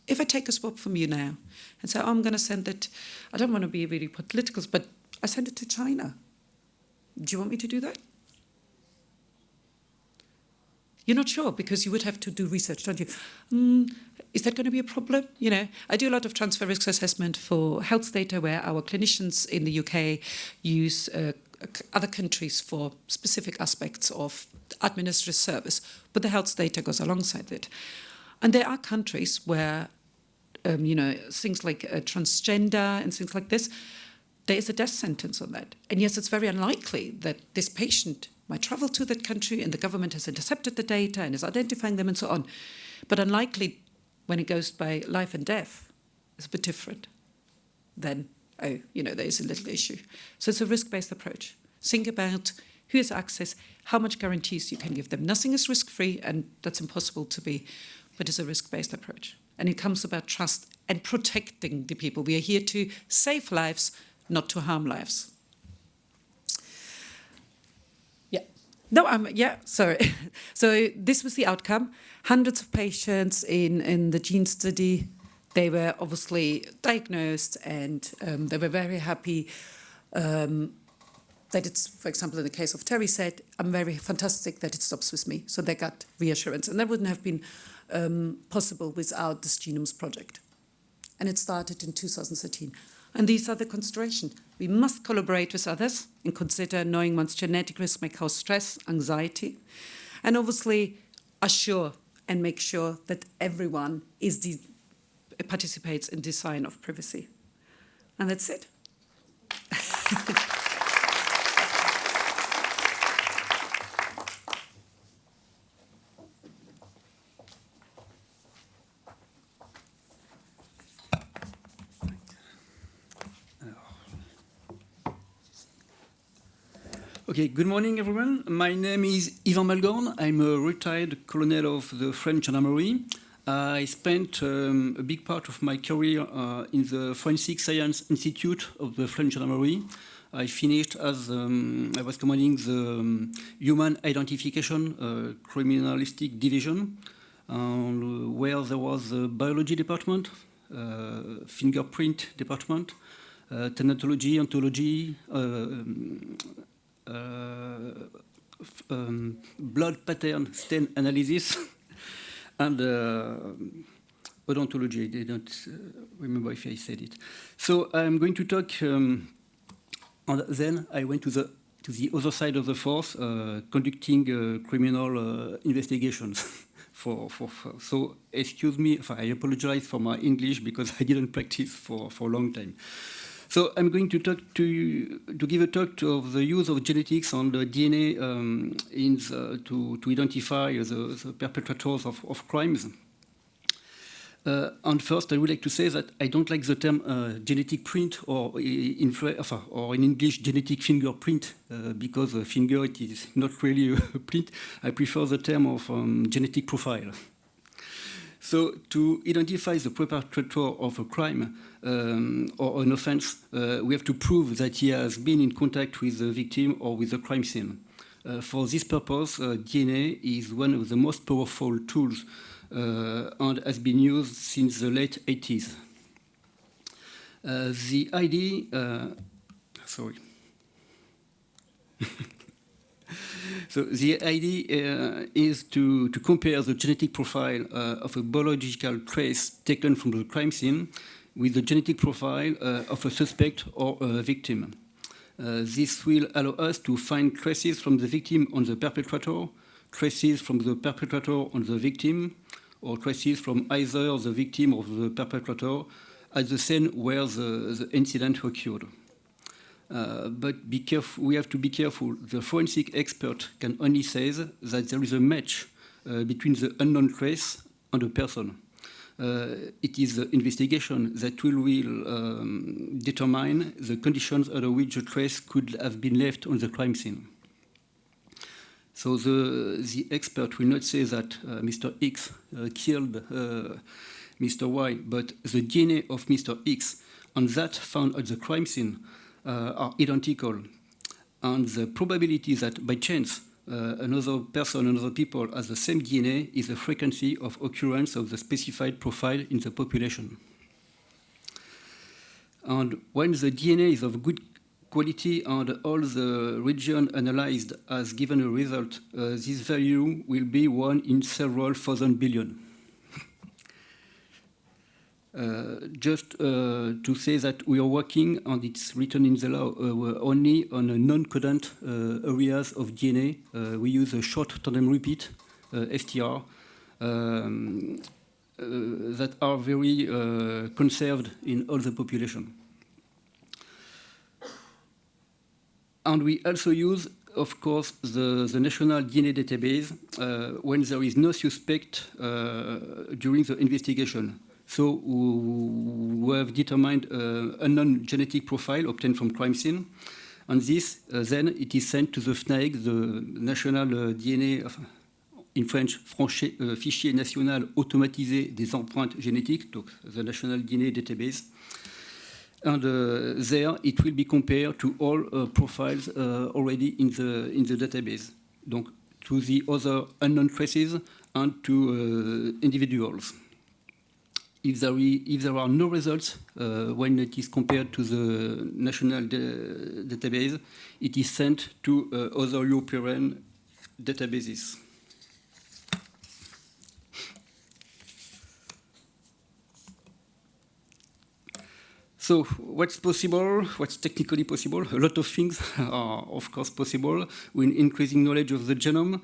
If I take a swap from you now and say, oh, I'm going to send it, I don't want to be really political, but I send it to China. Do you want me to do that? You're not sure because you would have to do research, don't you? Is that going to be a problem? You know, I do a lot of transfer risk assessment for health data where our clinicians in the UK use other countries for specific aspects of administrative service, but the health data goes alongside it. And there are countries where, things like transgender and things like this, there is a death sentence on that. And yes, it's very unlikely that this patient might travel to that country and the government has intercepted the data and is identifying them and so on. But unlikely when it goes by life and death, it's a bit different than, there is a little issue. So it's a risk-based approach. Think about who has access, how much guarantees you can give them. Nothing is risk-free, and that's impossible to be, but it's a risk-based approach. And it comes about trust and protecting the people. We are here to save lives, not to harm lives. Sorry. So this was the outcome. Hundreds of patients in the gene study, they were obviously diagnosed and they were very happy that it's, for example, in the case of Terry said, I'm very fantastic that it stops with me. So they got reassurance. And that wouldn't have been possible without this Genomes project. And it started in 2013. And these are the considerations. We must collaborate with others and consider knowing one's genetic risk may cause stress, anxiety, and obviously assure and make sure that everyone participates in design of privacy. And that's it. Okay, good morning, everyone. My name is Yvan Malgorn. I'm a retired colonel of the French Gendarmerie. I spent a big part of my career in the Forensic Science Institute of the French Gendarmerie. I finished as I was commanding the Human Identification Criminalistic Division, where there was a biology department, fingerprint department, thanatology, ontology, blood pattern stain analysis, and odontology. I don't remember if I said it. So I'm going to talk, and then I went to the other side of the force, conducting criminal investigations. So excuse me, I apologize for my English because I didn't practice for a long time. So I'm going to talk to give a talk of the use of genetics on the DNA to identify the perpetrators of crimes. And first, I would like to say that I don't like the term genetic print or in English genetic fingerprint because a finger it is not really a print. I prefer the term of genetic profile. So to identify the perpetrator of a crime or an offense, we have to prove that he has been in contact with the victim or with the crime scene. For this purpose, DNA is one of the most powerful tools and has been used since the late 80s. The idea, So the idea is to compare the genetic profile of a biological trace taken from the crime scene with the genetic profile of a suspect or a victim. This will allow us to find traces from the victim on the perpetrator, traces from the perpetrator on the victim, or traces from either the victim or the perpetrator at the scene where the incident occurred. But be careful, we have to be careful. The forensic expert can only say that there is a match between the unknown trace and a person. It is the investigation that will determine the conditions under which the trace could have been left on the crime scene. So the expert will not say that Mr. X killed Mr. Y, but the DNA of Mr. X and that found at the crime scene are identical. And the probability that by chance another person, another people has the same DNA is the frequency of occurrence of the specified profile in the population. And when the DNA is of good quality and all the region analyzed has given a result, this value will be 1 in several thousand billion. Just to say that we are working, and it's written in the law, only on non-codant areas of DNA. We use a short tandem repeat, STR, that are very conserved in all the population. And we also use, of course, the national DNA database when there is no suspect during the investigation. So we have determined a non-genetic profile obtained from crime scene, and this then it is sent to the FNAEG, the National DNA, in French, Fichier National Automatisé des Empreintes Génétiques, donc the National DNA Database. And there it will be compared to all profiles already in the database, donc to the other unknown traces and to individuals. If there are no results when it is compared to the national database, it is sent to other European databases. So what's possible? What's technically possible? A lot of things are, of course, possible. With increasing knowledge of the genome,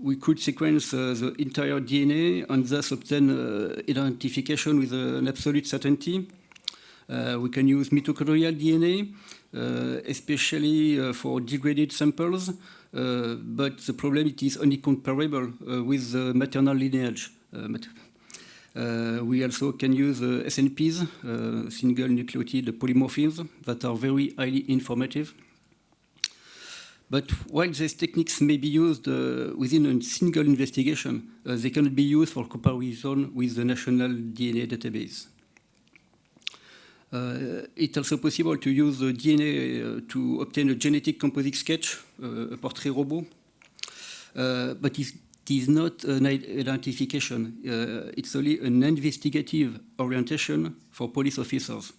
we could sequence the entire DNA and thus obtain identification with an absolute certainty. We can use mitochondrial DNA, especially for degraded samples, but the problem it is only comparable with the maternal lineage. We also can use SNPs, single nucleotide polymorphisms, that are very highly informative. But while these techniques may be used within a single investigation, they cannot be used for comparison with the national DNA database. It's also possible to use the DNA to obtain a genetic composite sketch, a portrait robot, but it is not an identification. It's only an investigative orientation for police officers.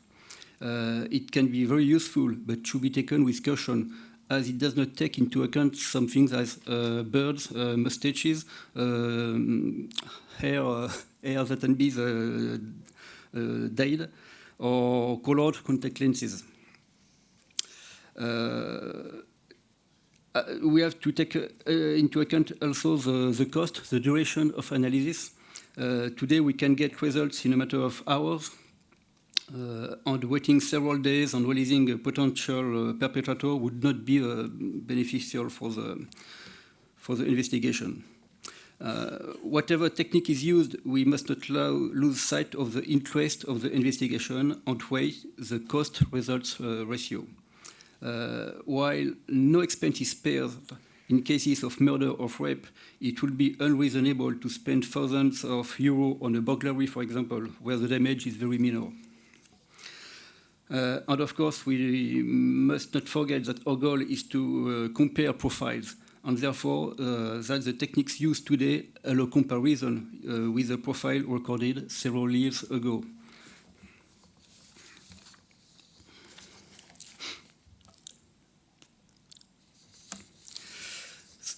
It can be very useful, but should be taken with caution, as it does not take into account some things as birds, mustaches, hair that can be dyed, or colored contact lenses. We have to take into account also the cost, the duration of analysis. Today we can get results in a matter of hours, and waiting several days and releasing a potential perpetrator would not be beneficial for the investigation. Whatever technique is used, we must not lose sight of the interest of the investigation and weigh the cost-results ratio. While no expense is spared in cases of murder or rape, it would be unreasonable to spend thousands of euros on a burglary, for example, where the damage is very minor. And of course, we must not forget that our goal is to compare profiles, and therefore that the techniques used today allow comparison with the profile recorded several years ago.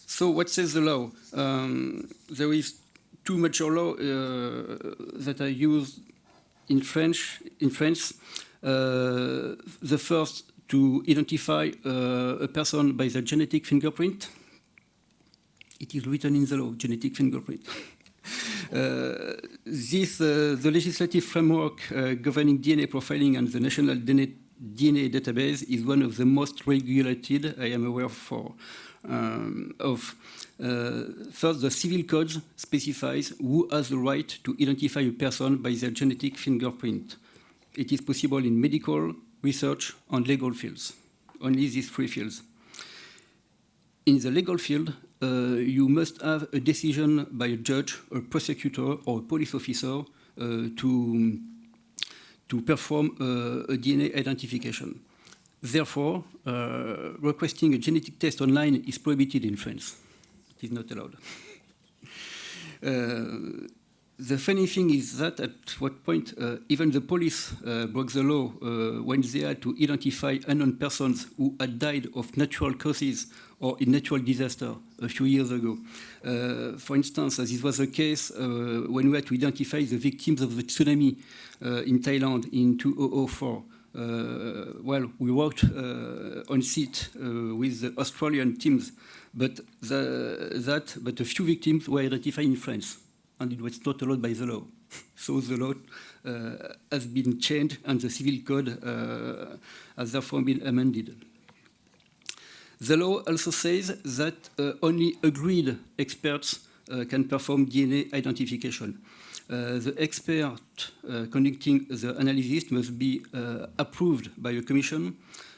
So what says the law? There is two major laws that are used in France. The first, to identify a person by the genetic fingerprint. It is written in the law, genetic fingerprint. The legislative framework governing DNA profiling and the National DNA Database is one of the most regulated I am aware of. First, the civil code specifies who has the right to identify a person by their genetic fingerprint. It is possible in medical, research, and legal fields, only these three fields. in the legal field, you must have a decision by a judge, a prosecutor, or a police officer to perform a DNA identification. Therefore, requesting a genetic test online is prohibited in France. It is not allowed. The funny thing is that at what point even the police broke the law when they had to identify unknown persons who had died of natural causes or in natural disaster a few years ago. For instance, as this was the case when we had to identify the victims of the tsunami in Thailand in 2004. Well, we worked on site with the Australian teams, but a few victims were identified in France, and it was not allowed by the law. So the law has been changed, and the civil code has therefore been amended. The law also says that only agreed experts can perform DNA identification. The expert conducting the analysis must be approved by a commission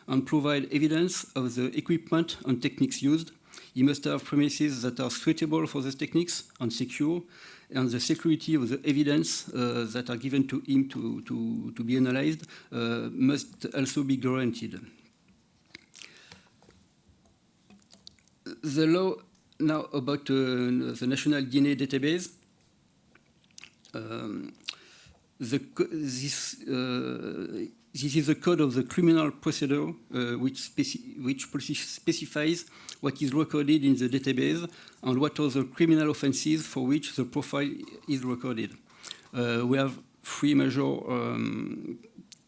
and provide evidence of the equipment and techniques used. He must have premises that are suitable for these techniques and secure, and the security of the evidence that are given to him to be analyzed must also be guaranteed. The law now about the National DNA Database. This is the code of the criminal procedure which specifies what is recorded in the database and what are the criminal offenses for which the profile is recorded. We have three major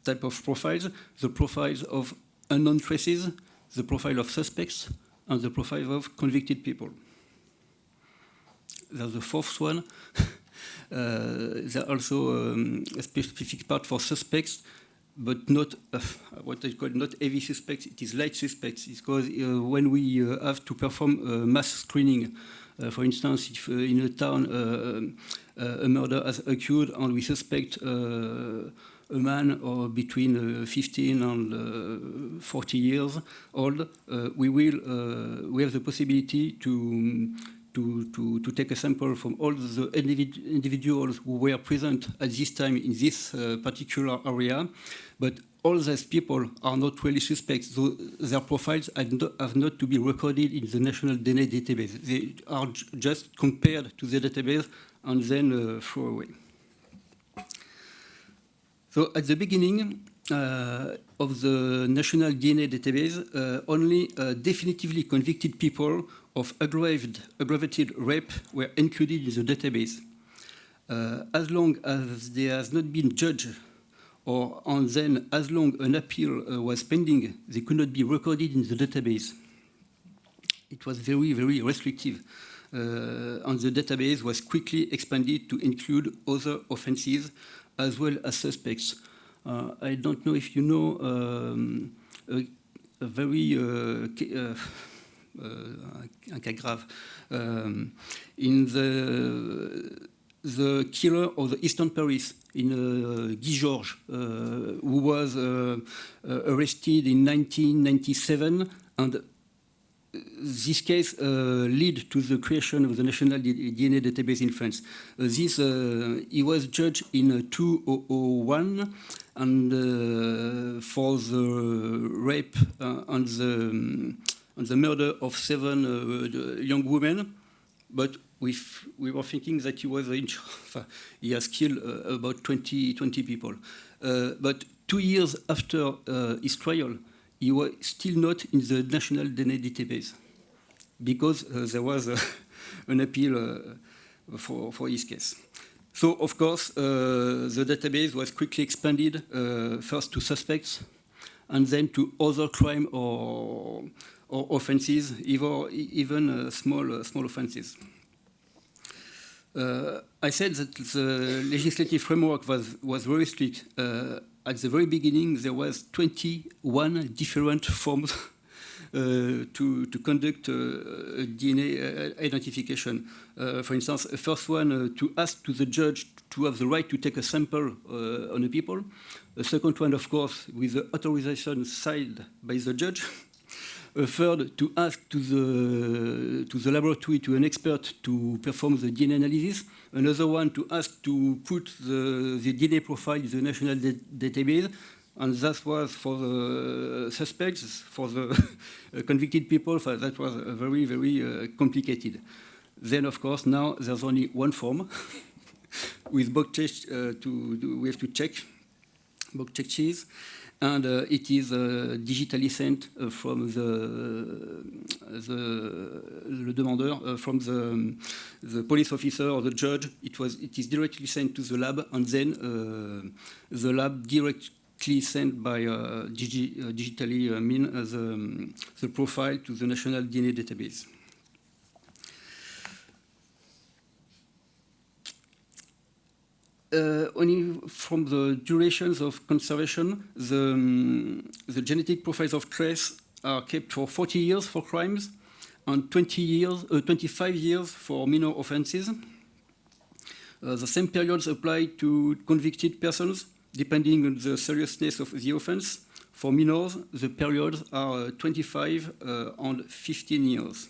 types of profiles: the profiles of unknown traces, the profile of suspects, and the profile of convicted people. There's the fourth one. There's also a specific part for suspects, but not what I call not heavy suspects. It is light suspects. It's because when we have to perform mass screening, for instance, if in a town a murder has occurred and we suspect a man or between 15 and 40 years old, we have the possibility to take a sample from all the individuals who were present at this time in this particular area, but all those people are not really suspects, so their profiles have not to be recorded in the National DNA Database. They are just compared to the database and then thrown away. So at the beginning of the National DNA Database, only definitively convicted people of aggravated rape were included in the database. As long as there has not been judged, and then as long an appeal was pending, they could not be recorded in the database. It was very, very restrictive. And the database was quickly expanded to include other offenses as well as suspects. I don't know if you know a very un cas grave. In the killer of the Eastern Paris, in Guy Georges, who was arrested in 1997, and this case led to the creation of the National DNA Database in France. He was judged in 2001, and for the rape and the murder of 7 young women, but we were thinking that he has killed about 20 people. But 2 years after his trial, he was still not in the National DNA Database because there was an appeal for his case. So, of course, the database was quickly expanded first to suspects and then to other crime or offenses, even small offenses. I said that the legislative framework was very strict. At the very beginning, there was 21 different forms to conduct DNA identification. For instance, the first one to ask to the judge to have the right to take a sample on the people. The second one, of course, with the authorization signed by the judge. A third, to ask to the laboratory, to an expert to perform the DNA analysis. Another one, to ask to put the DNA profile in the national database. And that was for the suspects, for the convicted people, that was very, very complicated. Then, of course, now there's only one form with box check we have to check box check, and it is digitally sent from the demandeur, from the police officer or the judge. It is directly sent to the lab, and then the lab directly sent by digitally the profile to the national DNA database. Only from the durations of conservation, the genetic profiles of trace are kept for 40 years for crimes and 25 years for minor offenses. The same periods apply to convicted persons, depending on the seriousness of the offense. For minors, the periods are 25 and 15 years.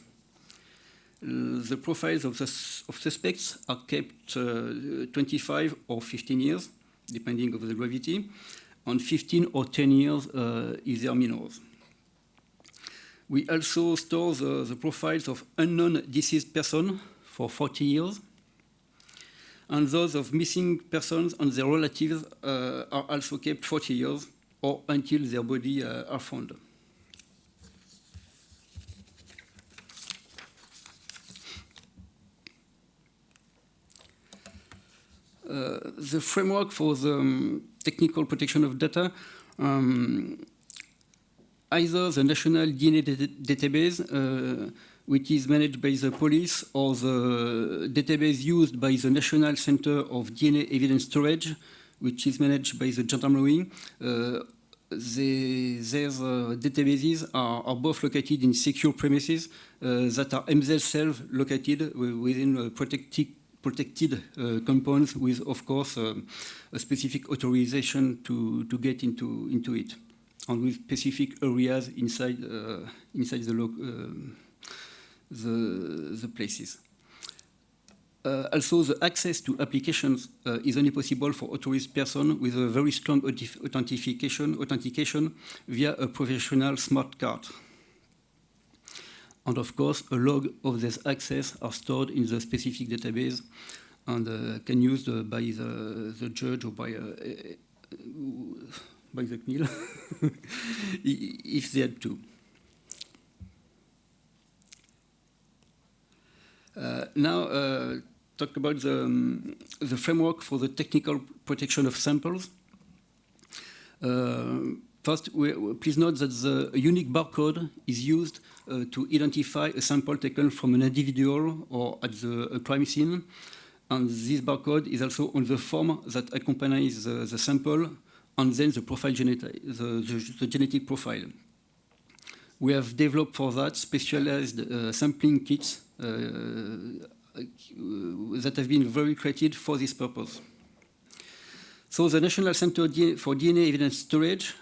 The profiles of suspects are kept 25 or 15 years, depending on the gravity, and 15 or 10 years if they are minors. We also store the profiles of unknown deceased persons for 40 years, and those of missing persons and their relatives are also kept 40 years, or until their body are found. The framework for the technical protection of data, either the national DNA database, which is managed by the police, or the database used by the National Center of DNA Evidence Storage, which is managed by the gendarmerie. These databases are both located in secure premises that are themselves located within protected compounds with, of course, a specific authorization to get into it, and with specific areas inside the places. Also, the access to applications is only possible for authorized persons with a very strong authentication via a professional smart card. And of course, a log of this access are stored in the specific database and can be used by the judge or by the CNIL if they had to. Now, talk about the framework for the technical protection of samples. First, please note that the unique barcode is used to identify a sample taken from an individual or at the crime scene. And this barcode is also on the form that accompanies the sample and then the profile the genetic profile. We have developed for that specialized sampling kits that have been very created for this purpose. So the National Center for DNA Evidence Storage,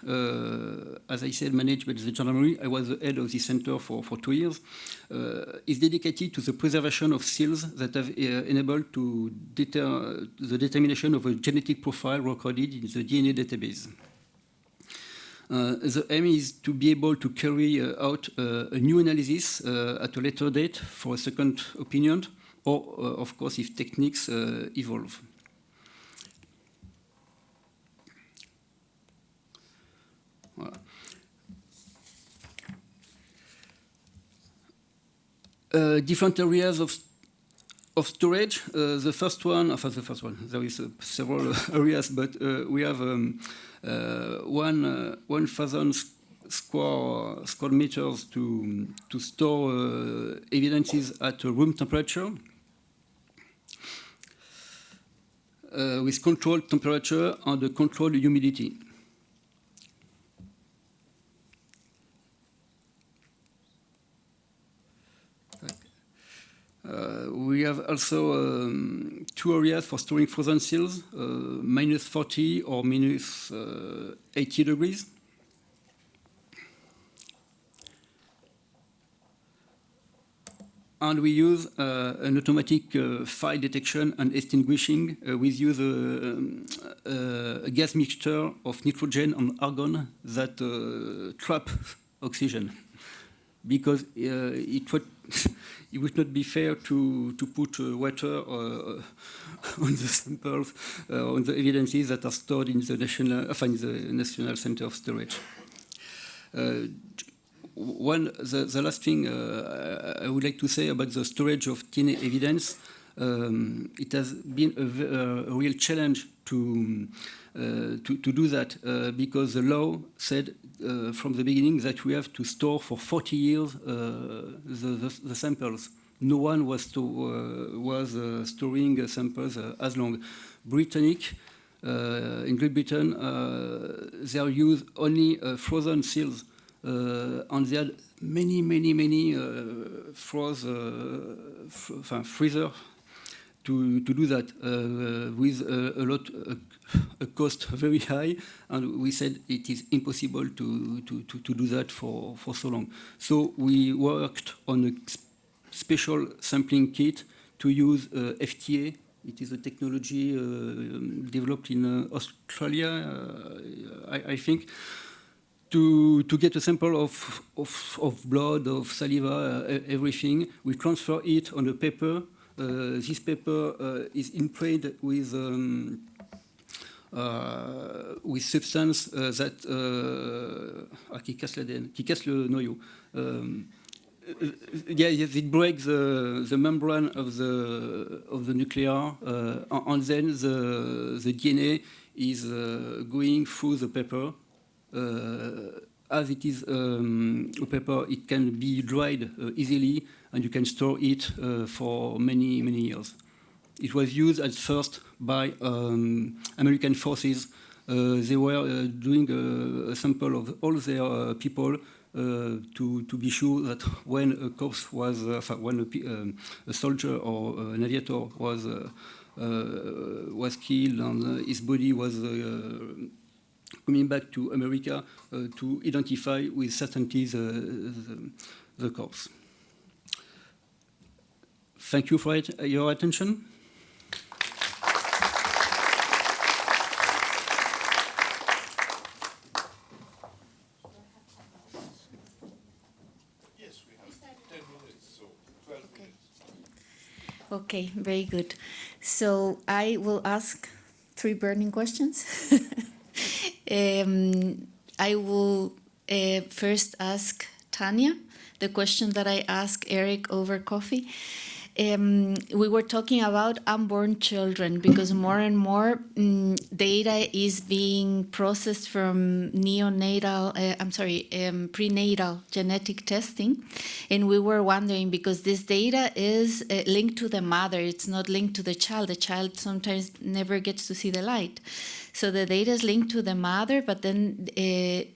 as I said, managed by the gendarmerie, I was the head of this center for 2 years, is dedicated to the preservation of seals that have enabled to the determination of a genetic profile recorded in the DNA database. The aim is to be able to carry out a new analysis at a later date for a second opinion, or, of course, if techniques evolve. Different areas of storage. The first one, there is several areas, but we have 1,000 square meters to store evidences at room temperature with controlled temperature and controlled humidity. We have also 2 areas for storing frozen seals, minus 40 or minus 80 degrees. and we use an automatic fire detection and extinguishing. We use a gas mixture of nitrogen and argon that trap oxygen, because it would not be fair to put water on the samples, on the evidences that are stored in the National Center of Storage. The last thing I would like to say about the storage of DNA evidence, it has been a real challenge to do that because the law said from the beginning that we have to store for 40 years the samples. No one was storing samples as long. In Great Britain, they use only frozen seals. And they had many freezer to do that with a cost very high, and we said it is impossible to do that for so long. So we worked on a special sampling kit to use FTA. It is a technology developed in Australia, I think. To get a sample of blood, of saliva, everything, we transfer it on a paper. This paper is imprinted with substance that qui casse le noyau. It breaks the membrane of the nuclear, and then the DNA is going through the paper. As it is a paper, it can be dried easily, and you can store it for many years. It was used at first by American forces. They were doing a sample of all their people to be sure that when a corpse was, when a soldier or an aviator was killed and his body was coming back to America, to identify with certainty the corpse. Thank you for your attention. Yes, we have 10 minutes, so 12 minutes. Okay, very good. So I will ask 3 burning questions. I will first ask Tanya the question that I asked Eric over coffee. We were talking about unborn children because more and more data is being processed from prenatal genetic testing. And we were wondering, because this data is linked to the mother, it's not linked to the child. The child sometimes never gets to see the light. So the data is linked to the mother, but then a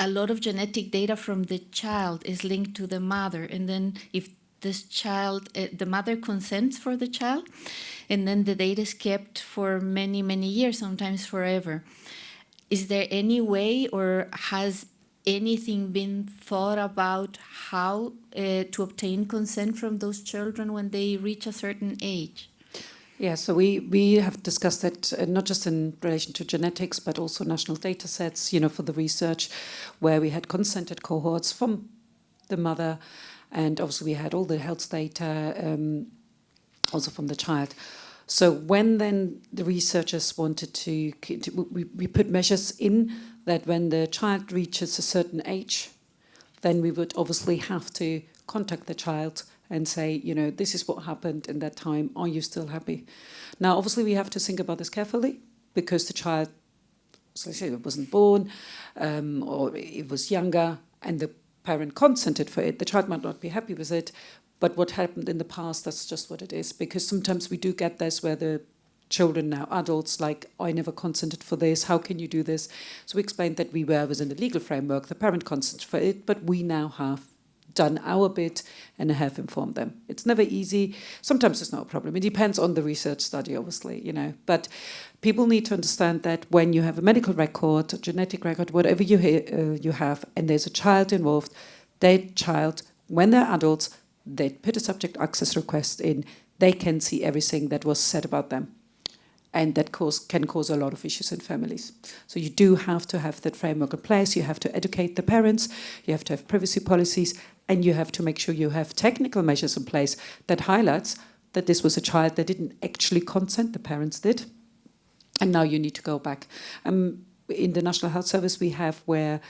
lot of genetic data from the child is linked to the mother. And then if this child, the mother consents for the child, and then the data is kept for many years, sometimes forever. Is there any way, or has anything been thought about how to obtain consent from those children when they reach a certain age? Yeah, so we have discussed that not just in relation to genetics, but also national data sets, for the research, where we had consented cohorts from the mother, and obviously we had all the health data also from the child. So when then the researchers wanted to we put measures in that when the child reaches a certain age, then we would obviously have to contact the child and say, this is what happened in that time. Are you still happy? Now, obviously, we have to think about this carefully because the child, so I say, it wasn't born or it was younger and the parent consented for it. The child might not be happy with it, but what happened in the past, that's just what it is. Because sometimes we do get this where the children, now adults, like, I never consented for this, how can you do this? So we explained that we were within the legal framework, the parent consented for it, but we now have done our bit and have informed them. It's never easy. Sometimes it's not a problem. It depends on the research study, obviously, But people need to understand that when you have a medical record, a genetic record, whatever you have, and there's a child involved, that child, when they're adults, they put a subject access request in, they can see everything that was said about them. And that can cause a lot of issues in families. So you do have to have that framework in place. You have to educate the parents. You have to have privacy policies. And you have to make sure you have technical measures in place that highlights that this was a child that didn't actually consent, the parents did. And now you need to go back. In the National Health Service, we have where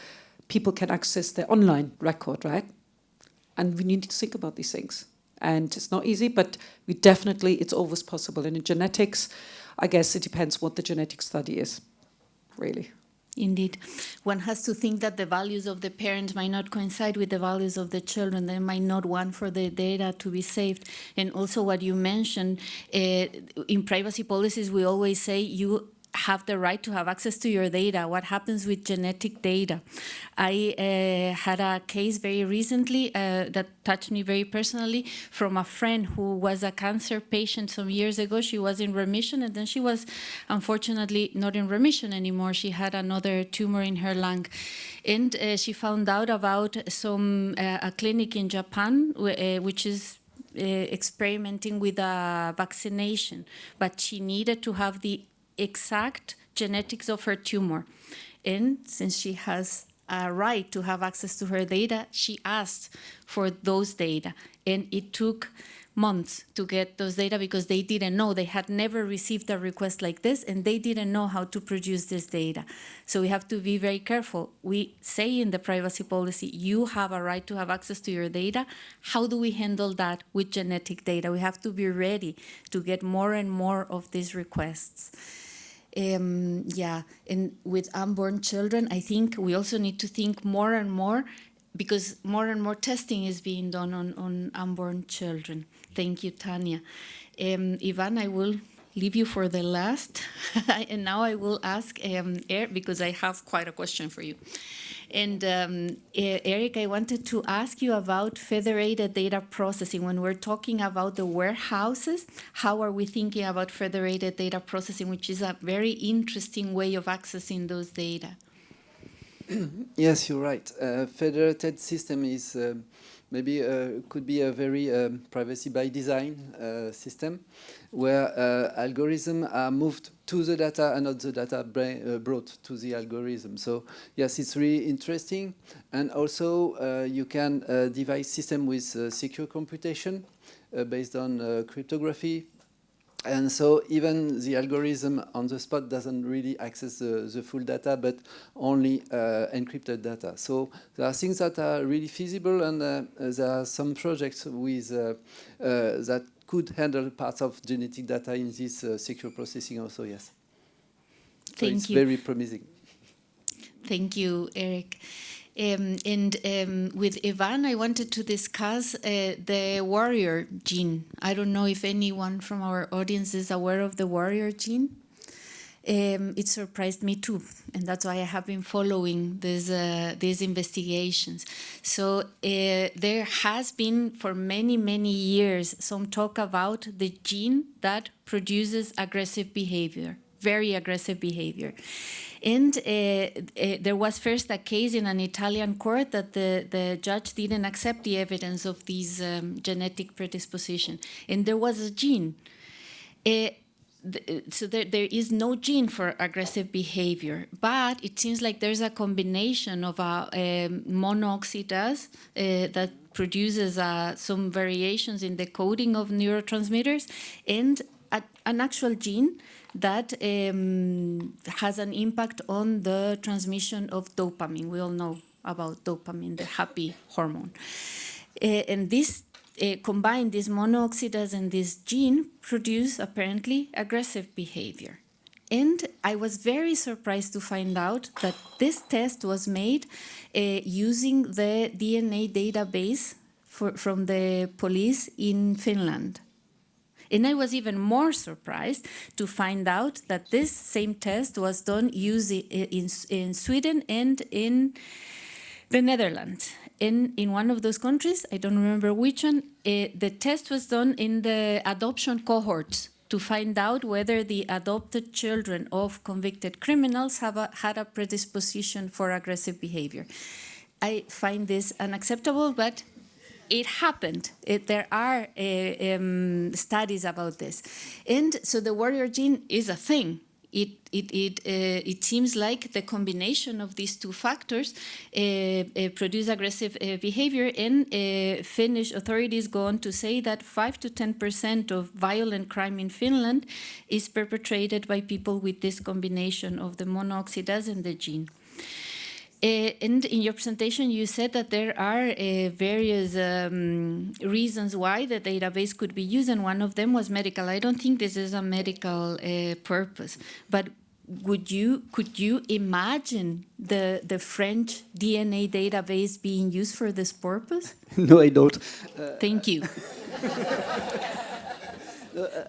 people can access their online record, right? And we need to think about these things. And it's not easy, but it's always possible. And in genetics, I guess it depends what the genetic study is, really. Indeed. One has to think that the values of the parents might not coincide with the values of the children. They might not want for the data to be saved. And also what you mentioned, in privacy policies, we always say you have the right to have access to your data. What happens with genetic data? I had a case very recently that touched me very personally from a friend who was a cancer patient some years ago. She was in remission, and then she was unfortunately not in remission anymore. She had another tumor in her lung. And she found out about a clinic in Japan, which is experimenting with a vaccination, but she needed to have the exact genetics of her tumor. And since she has a right to have access to her data, she asked for those data. And it took months to get those data because they didn't know. They had never received a request like this, and they didn't know how to produce this data. So we have to be very careful. We say in the privacy policy, you have a right to have access to your data. How do we handle that with genetic data? We have to be ready to get more and more of these requests. And with unborn children, I think we also need to think more and more, because more and more testing is being done on unborn children. Thank you, Tanya. Ivan, I will leave you for the last, and now I will ask Eric, because I have quite a question for you. And Eric, I wanted to ask you about federated data processing. When we're talking about the warehouses, how are we thinking about federated data processing, which is a very interesting way of accessing those data? Yes, you're right. Federated system is maybe could be a very privacy by design system, where algorithms are moved to the data and not the data brought to the algorithm. So yes, it's really interesting. And also you can devise system with secure computation based on cryptography. And so even the algorithm on the spot doesn't really access the full data, but only encrypted data. So there are things that are really feasible, and there are some projects with that could handle parts of genetic data in this secure processing also, yes. Thank you. It's very promising. Thank you, Eric. With Ivan, I wanted to discuss the warrior gene. I don't know if anyone from our audience is aware of the warrior gene. It surprised me too, and that's why I have been following these investigations. So there has been for many, many years some talk about the gene that produces aggressive behavior, very aggressive behavior. And there was first a case in an Italian court that the judge didn't accept the evidence of these genetic predisposition. And there was a gene. So there is no gene for aggressive behavior, but it seems like there's a combination of a monooxidase that produces some variations in the coding of neurotransmitters, and an actual gene that has an impact on the transmission of dopamine. We all know about dopamine, the happy hormone. And this combined, this monooxidase and this gene produce apparently aggressive behavior. And I was very surprised to find out that this test was made using the DNA database from the police in Finland. And I was even more surprised to find out that this same test was done in Sweden and in the Netherlands. In one of those countries, I don't remember which one, the test was done in the adoption cohorts to find out whether the adopted children of convicted criminals had a predisposition for aggressive behavior. I find this unacceptable, but it happened. There are studies about this. And so the warrior gene is a thing. It seems like the combination of these two factors produce aggressive behavior, and Finnish authorities go on to say that 5 to 10% of violent crime in Finland is perpetrated by people with this combination of the monooxidase and the gene. And in your presentation, you said that there are various reasons why the database could be used, and one of them was medical. I don't think this is a medical purpose, but could you imagine the French DNA database being used for this purpose? No, I don't. Thank you.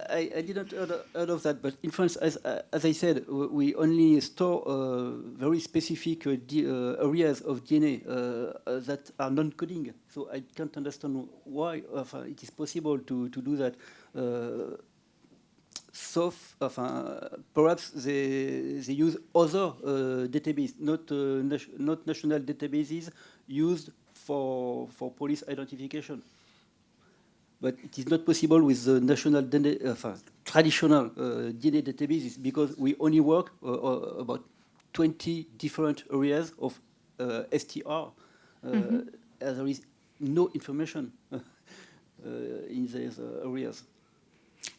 I didn't heard of that, but in France, as I said, we only store very specific areas of DNA that are non-coding. So I can't understand why it is possible to do that. Perhaps they use other databases, not national databases used for police identification. But it is not possible with the national traditional DNA databases, because we only work about 20 different areas of STR. There is no information in these areas.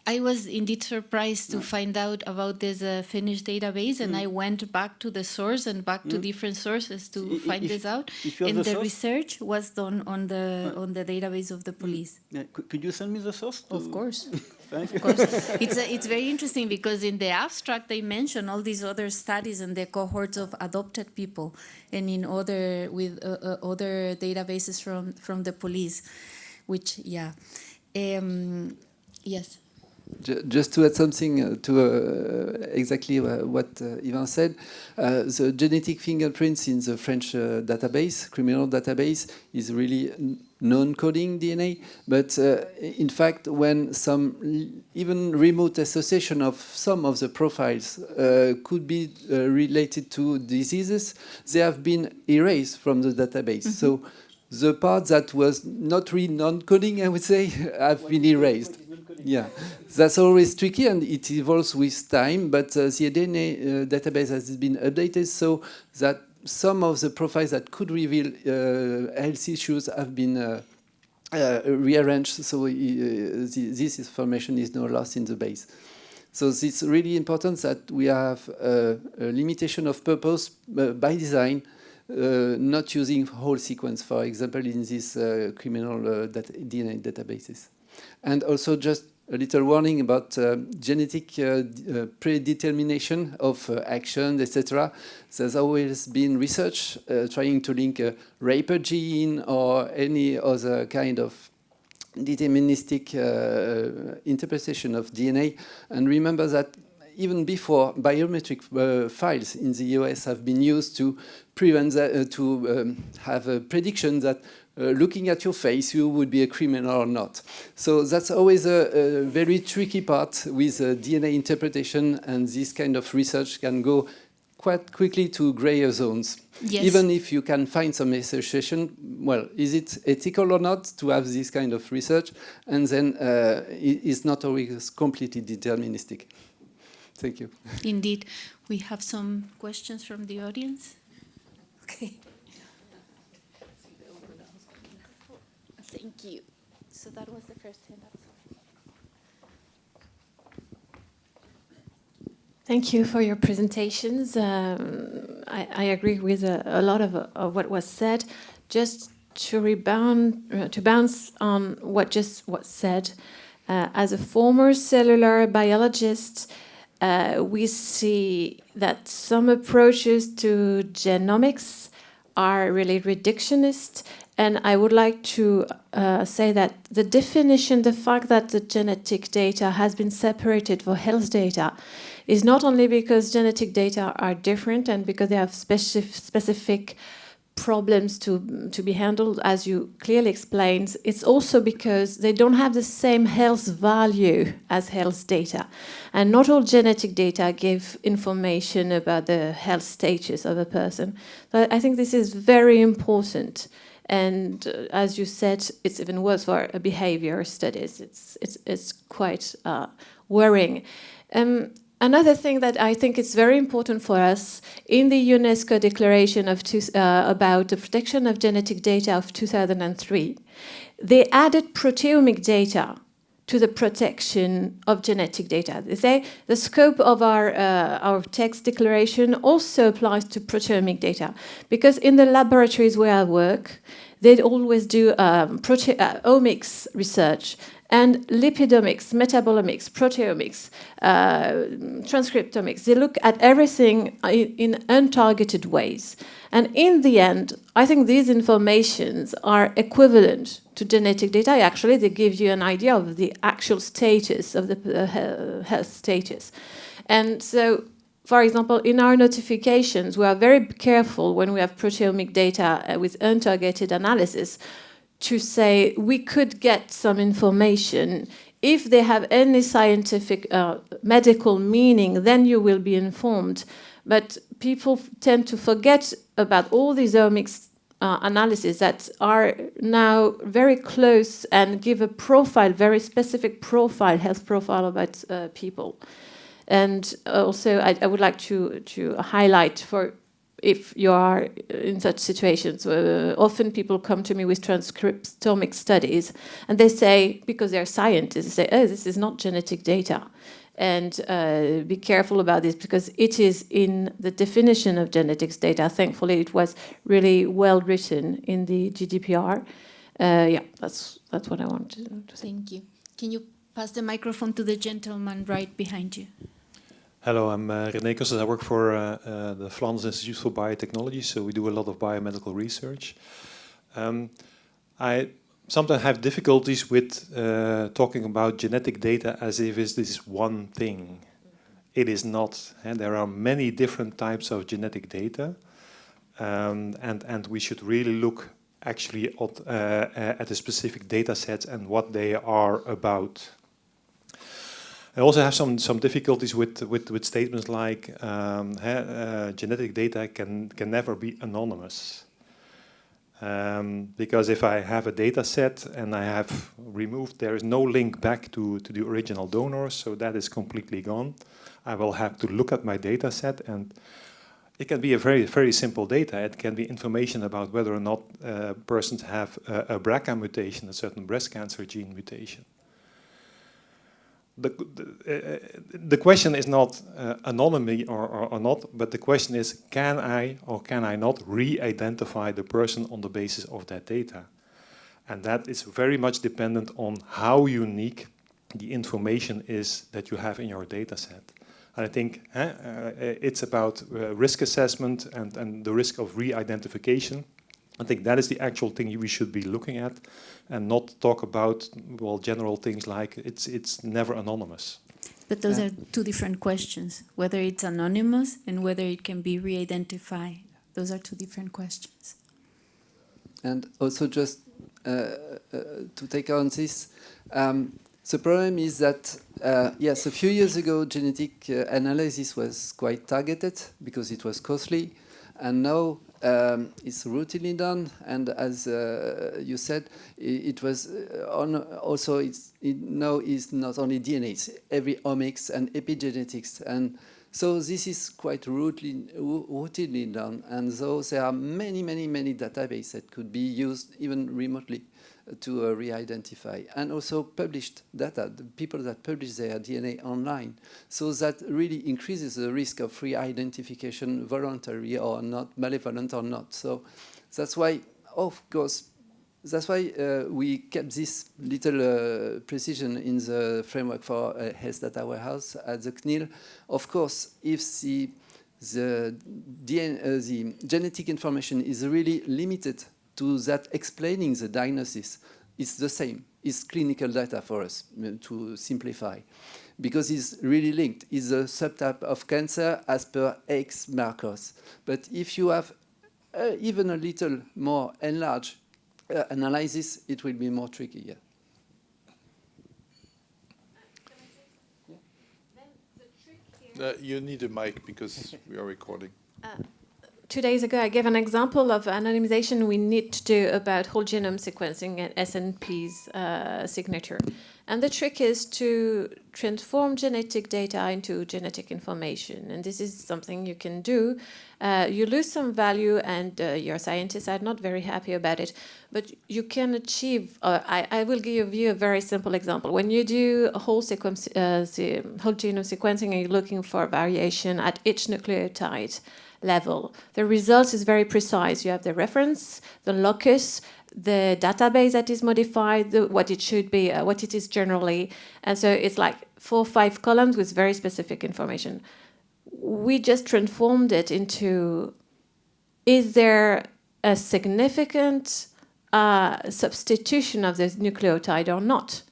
I was indeed surprised to find out about this Finnish database, and I went back to the source and back to different sources to find this out. And the research was done on the database of the police. Yeah. Could you send me the source? Of course. Thank of course. It's very interesting, because in the abstract they mention all these other studies and the cohorts of adopted people, and in other databases from the police, which yes. Just to add something to exactly what Ivan said, the genetic fingerprints in the French database, criminal database, is really non-coding DNA. But in fact, when some even remote association of some of the profiles could be related to diseases, they have been erased from the database. So the part that was not really non-coding, I would say, have been erased. Yeah, that's always tricky, and it evolves with time, but the DNA database has been updated so that some of the profiles that could reveal health issues have been rearranged, so this information is now lost in the base. So it's really important that we have a limitation of purpose by design, not using whole sequence, for example, in these criminal DNA databases. And also just a little warning about genetic predetermination of action, etc. There's always been research trying to link a raper gene or any other kind of deterministic interpretation of DNA. And remember that even before, biometric files in the US have been used to prevent have a prediction that looking at your face, you would be a criminal or not. So that's always a very tricky part with DNA interpretation, and this kind of research can go quite quickly to grayer zones. Yes. Even if you can find some association, well, is it ethical or not to have this kind of research? And then it's not always completely deterministic. Thank you. Indeed. We have some questions from the audience. Okay. Thank you. So that was the first hand up. Thank you for your presentations. I agree with a lot of what was said. Just to bounce on what just was said, as a former cellular biologist, we see that some approaches to genomics are really reductionist. And I would like to say that the definition, the fact that the genetic data has been separated for health data, is not only because genetic data are different and because they have specific problems to be handled, as you clearly explained, it's also because they don't have the same health value as health data. And not all genetic data give information about the health status of a person. So I think this is very important. And as you said, it's even worse for behavior studies. It's quite worrying. Another thing that I think is very important for us, in the UNESCO Declaration about the Protection of Genetic Data of 2003, they added proteomic data to the protection of genetic data. They say the scope of our text declaration also applies to proteomic data, because in the laboratories where I work, they'd always do omics research and lipidomics, metabolomics, proteomics, transcriptomics. They look at everything in untargeted ways. And in the end, I think these informations are equivalent to genetic data. Actually, they give you an idea of the actual status of the health status. And so, for example, in our notifications, we are very careful when we have proteomic data with untargeted analysis to say we could get some information. If they have any scientific medical meaning, then you will be informed. But people tend to forget about all these omics analyses that are now very close and give a profile, very specific profile, health profile about people. And also, I would like to highlight, for if you are in such situations, often people come to me with transcriptomic studies, and they say, because they're scientists, they say, oh, this is not genetic data. And be careful about this, because it is in the definition of genetics data. Thankfully, it was really well written in the GDPR. Yeah, that's what I wanted to say. Thank you. Can you pass the microphone to the gentleman right behind you? Hello, I'm René Kostas. I work for the Flanders Institute for Biotechnology, so we do a lot of biomedical research. I sometimes have difficulties with talking about genetic data as if this is one thing. It is not, and there are many different types of genetic data, and we should really look actually at the specific data sets and what they are about. I also have some difficulties with statements like genetic data can never be anonymous. Because if I have a data set and I have removed, there is no link back to the original donors, so that is completely gone. I will have to look at my data set, and it can be a very, very simple data. It can be information about whether or not persons have a BRCA mutation, a certain breast cancer gene mutation. The question is not anonymity or not, but the question is, can I or can I not re-identify the person on the basis of that data? And that is very much dependent on how unique the information is that you have in your data set. And I think it's about risk assessment and the risk of re-identification. I think that is the actual thing we should be looking at, and not talk about, well, general things like it's never anonymous. But those are two different questions, whether it's anonymous and whether it can be re-identified. Those are two different questions. And also just to take on this, the problem is that, yes, a few years ago, genetic analysis was quite targeted because it was costly, and now it's routinely done, and as you said, it was also now is not only DNA, it's every omics and epigenetics, and so this is quite routinely done, and so there are many databases that could be used even remotely to re-identify, and also published data, the people that publish their DNA online. So that really increases the risk of re-identification, voluntary or not, malevolent or not. So that's why, of course, that's why we kept this little precision in the framework for health data warehouse at the CNIL. Of course, if the genetic information is really limited to that explaining the diagnosis, it's the same. It's clinical data for us, to simplify, because it's really linked. It's a subtype of cancer as per X markers. But if you have even a little more enlarged analysis, it will be more tricky. Yeah. You need a mic because we are recording. 2 days ago, I gave an example of anonymization we need to do about whole genome sequencing and SNP's signature. And the trick is to transform genetic data into genetic information. And this is something you can do. You lose some value, and your scientists are not very happy about it. But you can achieve, I will give you a very simple example. When you do a whole genome sequencing and you're looking for variation at each nucleotide level, the result is very precise. You have the reference, the locus, the database that is modified, what it should be, what it is generally. And so it's like 4 or 5 columns with very specific information. We just transformed it into, is there a significant substitution of this nucleotide or not?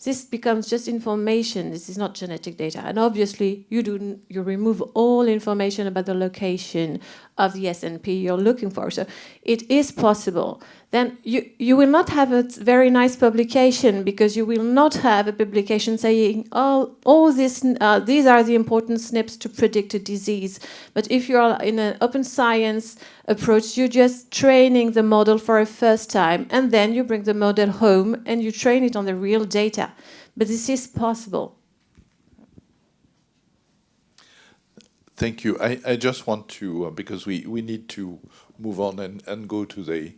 This becomes just information. This is not genetic data. And obviously, you remove all information about the location of the SNP you're looking for. So it is possible. Then you will not have a very nice publication, because you will not have a publication saying, oh, all this, these are the important SNPs to predict a disease. But if you are in an open science approach, you're just training the model for a first time, and then you bring the model home and you train it on the real data. But this is possible. Thank you. I just want to, because we need to move on and go to the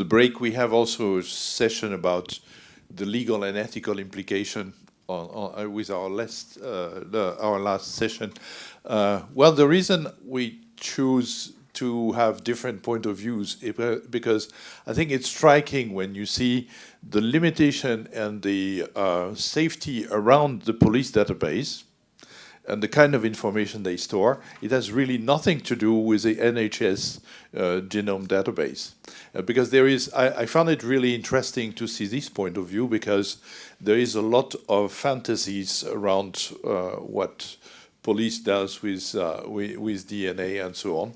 break. We have also a session about the legal and ethical implication with our last session. Well, the reason we choose to have different point of views because I think it's striking when you see the limitation and the safety around the police database and the kind of information they store. It has really nothing to do with the NHS genome database. Because there is, I found it really interesting to see this point of view, because there is a lot of fantasies around what police does with DNA and so on.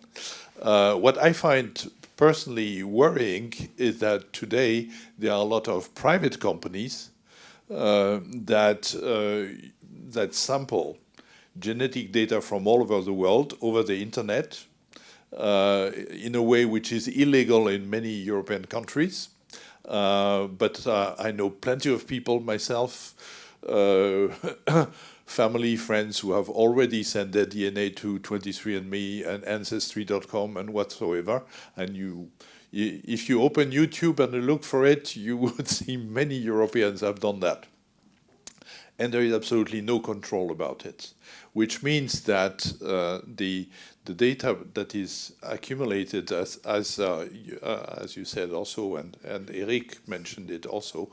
What I find personally worrying is that today there are a lot of private companies that sample genetic data from all over the world over the internet in a way which is illegal in many European countries. But I know plenty of people myself, family, friends who have already sent their DNA to 23andMe and Ancestry.com and whatsoever. And if you open YouTube and look for it, you would see many Europeans have done that. And there is absolutely no control about it, which means that the data that is accumulated, as you said also, and Eric mentioned it also,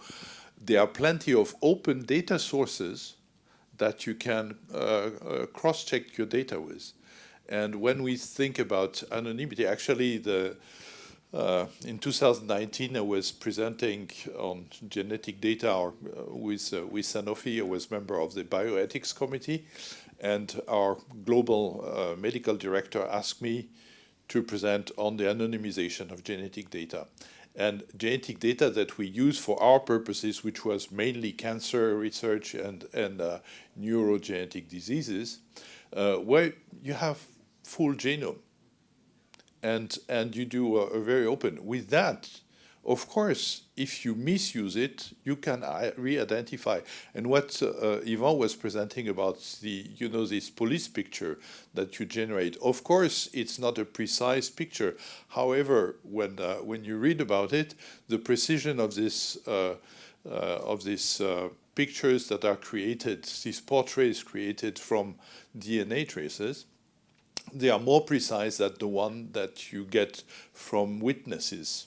there are plenty of open data sources that you can cross-check your data with. And when we think about anonymity, actually in 2019, I was presenting on genetic data with Sanofi. I was member of the bioethics committee, and our global medical director asked me to present on the anonymization of genetic data. And genetic data that we use for our purposes, which was mainly cancer research and neurogenetic diseases, where you have full genome. And you do a very open. With that, of course, if you misuse it, you can re-identify. And what Yvan was presenting about this police picture that you generate, of course, it's not a precise picture. However, when you read about it, the precision of these pictures that are created, these portraits created from DNA traces, they are more precise than the one that you get from witnesses.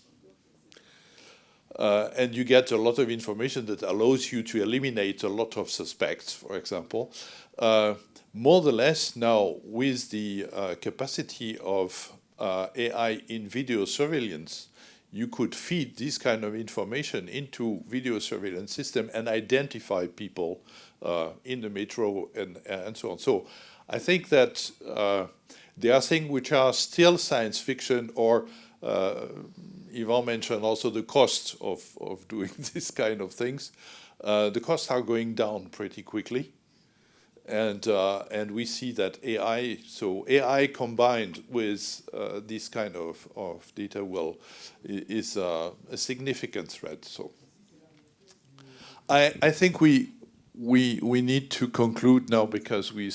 And you get a lot of information that allows you to eliminate a lot of suspects, for example. More or less now, with the capacity of AI in video surveillance, you could feed this kind of information into video surveillance system and identify people in the metro and so on. So I think that there are things which are still science fiction, or Yvan mentioned also the cost of doing this kind of things. The costs are going down pretty quickly. And we see that AI combined with this kind of data is a significant threat. So I think we need to conclude now, because we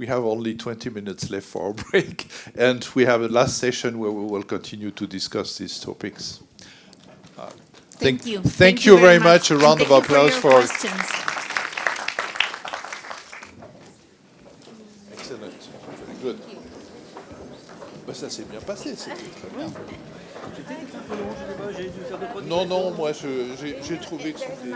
have only 20 minutes left for our break, and we have a last session where we will continue to discuss these topics. Thank you. Thank you very much. A round of applause for questions. Excellent. Very good. Ben, ça s'est bien passé, c'était très bien. Non, moi j'ai trouvé que c'était...